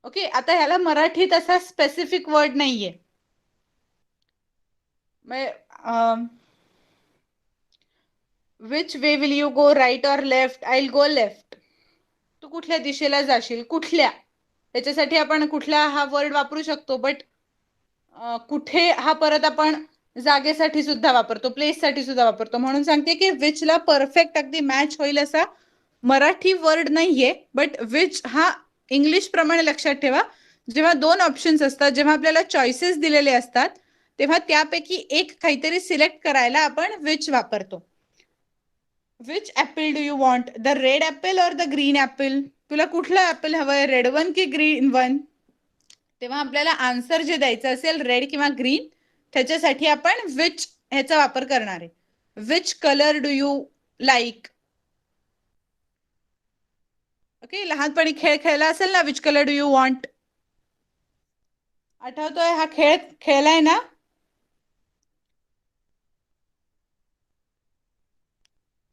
ओके, आता ह्याला मराठीत असा स्पेसिफिक वर्ड नाहीये. Which way will you go, right or left? I will go left. तू कुठल्या दिशेला जाशील? कुठल्या. त्याच्यासाठी आपण कुठला हा वर्ड वापरू शकतो, बट कुठे हा परत आपण जागेसाठी सुद्धा वापरतो, प्लेससाठी सुद्धा वापरतो. म्हणून सांगते की विचला परफेक्ट अगदी मॅच होईल असा मराठी वर्ड नाहीये, बट विच हा इंग्लिश प्रमाणे लक्षात ठेवा. जेव्हा दोन ऑप्शन्स असतात, जेव्हा आपल्याला चॉईसेस दिलेले असतात, तेव्हा त्यापैकी एक काहीतरी सिलेक्ट करायला आपण विच वापरतो. Which apple do you want? The red apple और द ग्रीन ऍपल? तुला कुठला ऍपल हवंय, रेड वन की ग्रीन वन? तेव्हा आपल्याला आन्सर जे द्यायचं असेल रेड किंवा ग्रीन, त्याच्यासाठी आपण विच ह्याचा वापर करणार आहे. Which colour do you like? Okay, लहानपणी खेळ खेळला असेल ना, which colour do you want? आठवतोय हा खेळ खेळलाय ना?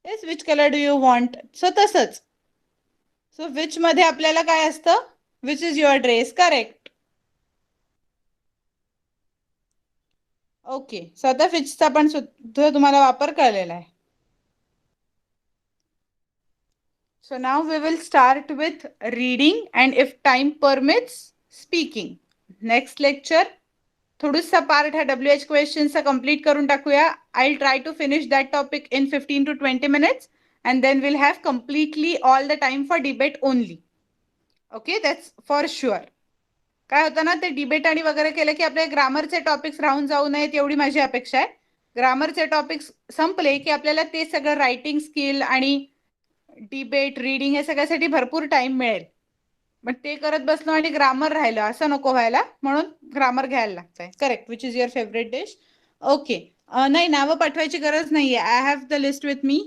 Yes, which colour do you want? So तसंच. सो विच मध्ये आपल्याला काय असतं? Which is your dress, correct. Okay, so आता विचचा पण सुद्धा तुम्हाला वापर कळलेला आहे. So now we will start with reading and if time permits, speaking. Next lecture, थोडुसा पार्ट हा WH क्वेश्चनचा कंप्लीट करून टाकूया. I'll try to finish that topic in 15 to 20 minutes and then we'll have completely all the time for debate only. Okay, that's for sure. काय होतं ना, ते debate आणि वगैरे केलं की आपले ग्रामरचे टॉपिक्स राहून जाऊ नयेत एवढी माझी अपेक्षा आहे. ग्रामरचे टॉपिक्स संपले की आपल्याला ते सगळं रायटिंग स्किल आणि डिबेट रीडिंग हे सगळ्यासाठी भरपूर टाइम मिळेल. पण ते करत बसलो आणि ग्रामर राहिलं असं नको व्हायला, म्हणून ग्रामर घ्यायला लागतंय. Correct. Which is your favourite dish? Okay, नाही नावं पाठवायची गरज नाहीये. I have the list with me.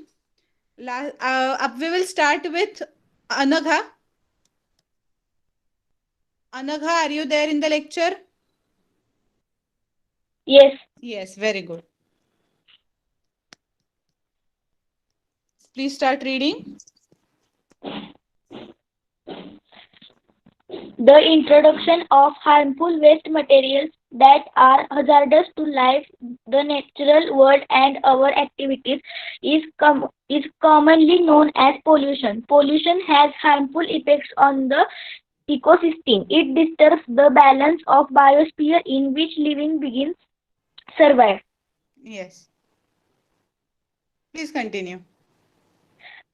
We will start with Anagha. Anagha, are you there in the lecture? Yes. Yes, very good. Please start reading. The introduction of harmful waste materials that are hazardous to life, the natural world, and our activities is commonly known as pollution. Pollution has harmful effects on the ecosystem. It disturbs the balance of biosphere in which living beings survive. Yes. Please continue.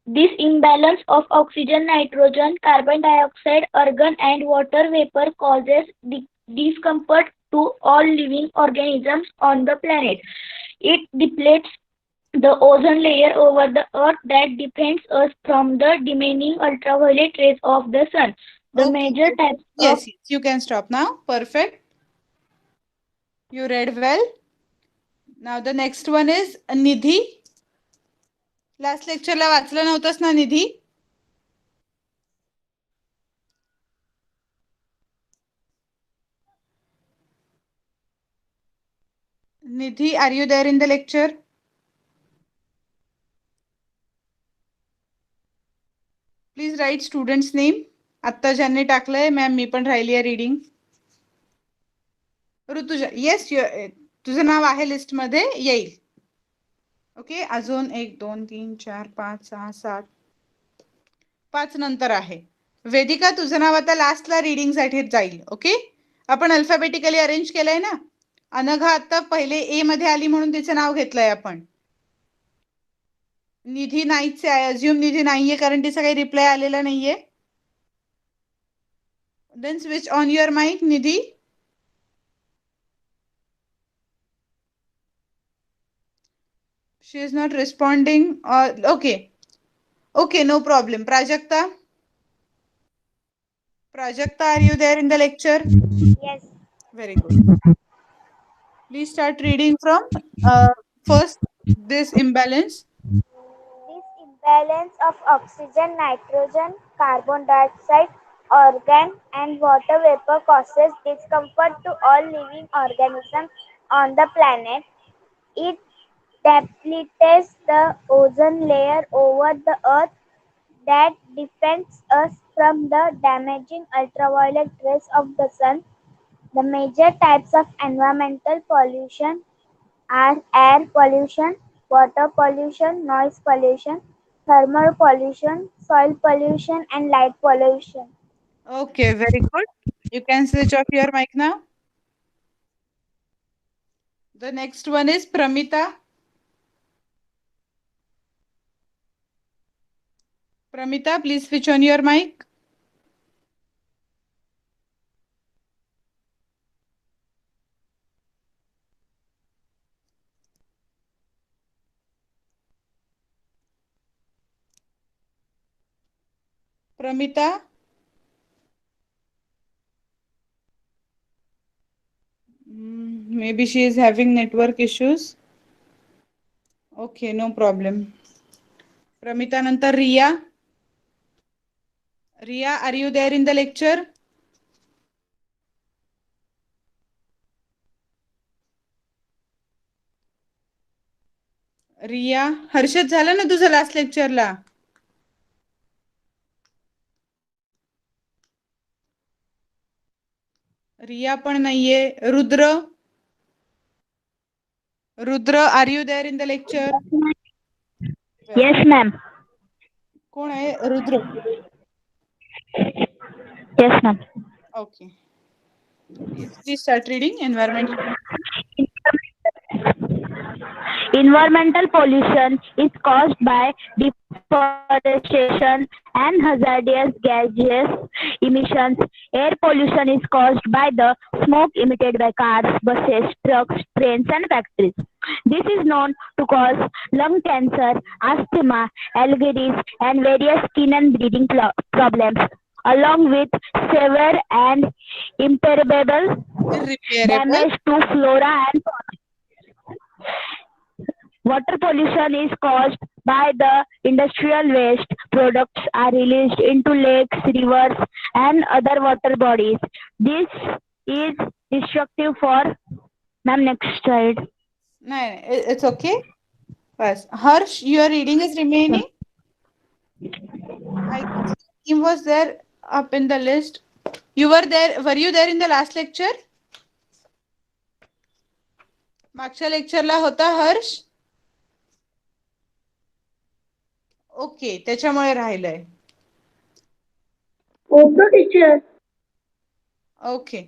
This imbalance of oxygen, nitrogen, carbon dioxide, argon, and water vapor causes discomfort to all living organisms on the planet. It depletes the ozone layer over the earth that defends us from the demanding ultraviolet rays of the sun. The Okay. major types Yes, yes, you can stop now. Perfect. You read well. Now the next one is Nidhi. Last lecture ला वाचलं नव्हतंस ना निधी? Nidhi, are you there in the lecture? Please write student's name. आत्ता ज्यांनी टाकलंय ma'am मी पण राहिली आहे reading. Rutuja, yes, तुझं नाव आहे लिस्ट मध्ये, येईल. ओके, अजून 1 2 3 4 5 6 7 5 नंतर आहे. वेदिका, तुझं नाव आता लास्टला रीडिंग साठी जाईल. ओके, आपण अल्फाबेटिकली अरेंज केलंय ना. अनघा आता पहिले ए मध्ये आली म्हणून तिचं नाव घेतलंय आपण. निधी नाहीच आहे, अज्युम निधी नाहीये कारण तिचा काही रिप्लाय आलेला नाहीये. Then switch on your mic Nidhi. She is not responding. Okay, no problem. Prajakta, are you there in the lecture? Yes. Very good. Please start reading from first this imbalance. This imbalance of oxygen, nitrogen, carbon dioxide, argon, and water vapor causes discomfort to all living organisms on the planet. It depletes the ozone layer over the earth that defends us from the damaging ultraviolet rays of the sun. The major types of environmental pollution are air pollution, water pollution, noise pollution, thermal pollution, soil pollution, and light pollution. Okay, very good. You can switch off your mic now. The next one is Pramita. Pramita, please switch on your mic. Pramita. Maybe she is having network issues. Okay, no problem. Pramita नंतर Riya. Riya, are you there in the lecture? Riya, Harshad झालं ना तुझं last लेक्चरला? Riya पण नाहीये. Rudra, are you there in the lecture? Yes, ma'am. कोण आहे Rudra? Yes, ma'am. Okay. Please start reading. Environmental. Environmental pollution is caused by deforestation and hazardous gases emissions. Air pollution is caused by the smoke emitted by cars, buses, trucks, trains, and factories. This is known to cause lung cancer, asthma, allergies, and various skin and breathing problems, along with severe and irreparable Irreparable. damage to flora and fauna. Water pollution is caused by the industrial waste products are released into lakes, rivers, and other water bodies. This is destructive for. Ma'am, next slide. नाही, it's okay. Bus. Harsh, your reading is remaining. I think team was there up in the list. You were there. Were you there in the last lecture? मागच्या लेक्चरला होता Harsh? Okay, त्याच्यामुळे राहिलंय. Open teacher. Okay,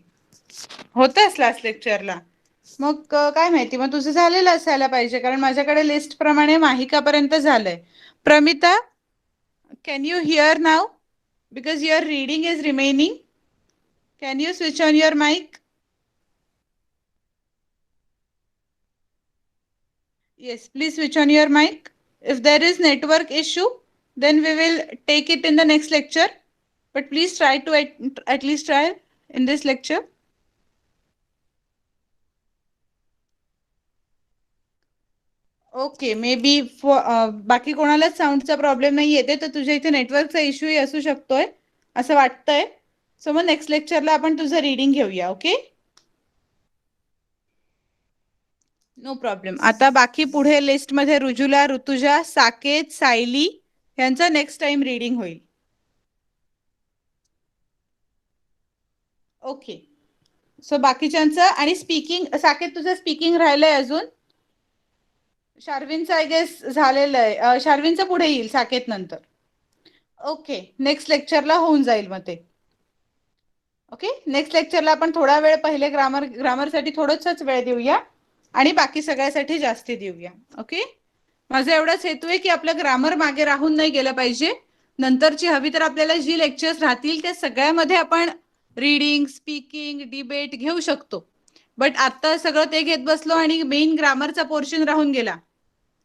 होतास last लेक्चरला. मग काय माहिती, मग तुझं झालेलं असायला पाहिजे, कारण माझ्याकडे लिस्ट प्रमाणे माहिकापर्यंत झालंय. प्रमिता, कॅन यू हिअर नाव? Because your reading is remaining. Can you switch on your mic? Yes, please switch on your mic. If there is network issue, then we will take it in the next lecture. But please try to at least try in this lecture. Okay, may be बाकी कोणालाच साऊंडचा problem नाही येते, तर तुझ्या इथे नेटवर्कचा इश्यूही असू शकतोय असं वाटतंय. सो मग नेक्स्ट लेक्चरला आपण तुझं रीडिंग घेऊया. Okay, no problem. आता बाकी पुढे लिस्टमध्ये रुजुला, ऋतुजा, साकेत, सायली यांचं नेक्स्ट टाइम रीडिंग होईल. ओके, सो बाकीच्यांचं. आणि स्पीकिंग, साकेत तुझं स्पीकिंग राहिलंय अजून. शार्विनचं आय गेस झालेलं आहे. शार्विनचं पुढे येईल साकेत नंतर. ओके, नेक्स्ट लेक्चरला होऊन जाईल मग ते. ओके, नेक्स्ट लेक्चरला आपण थोडा वेळ पहिले ग्रामरसाठी थोडंसंच वेळ देऊया आणि बाकी सगळ्यासाठी जास्ती देऊया. ओके, माझा एवढाच हेतू आहे की आपलं ग्रामर मागे राहून नाही गेलं पाहिजे. नंतरची हवी तर आपल्याला जी लेक्चर्स राहतील त्या सगळ्यामध्ये आपण रीडिंग, स्पीकिंग, डिबेट घेऊ शकतो. बट आता सगळं ते घेत बसलो आणि मेन ग्रामरचा पोर्शन राहून गेला,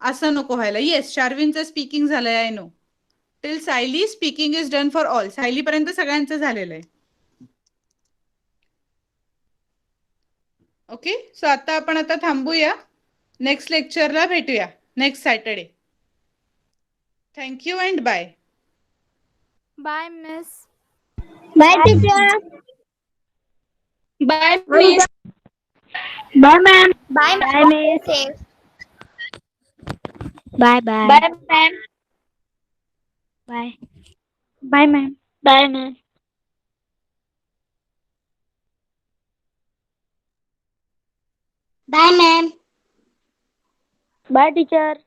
असं नको व्हायला. येस, शार्विनचं स्पीकिंग झालंय, I know. Till Sayali speaking is done for all. सायलीपर्यंत सगळ्यांचं झालेलं आहे. ओके, सो आता आपण आता थांबूया. नेक्स्ट लेक्चरला भेटूया next Saturday. Thank you and bye. Bye, Miss. Bye, teacher. Bye, miss. Bye, ma'am. Bye, Bye, miss. Bye, bye. Bye, ma'am. Bye. Bye, ma'am. Bye, ma'am. Bye, ma'am. Bye, teacher.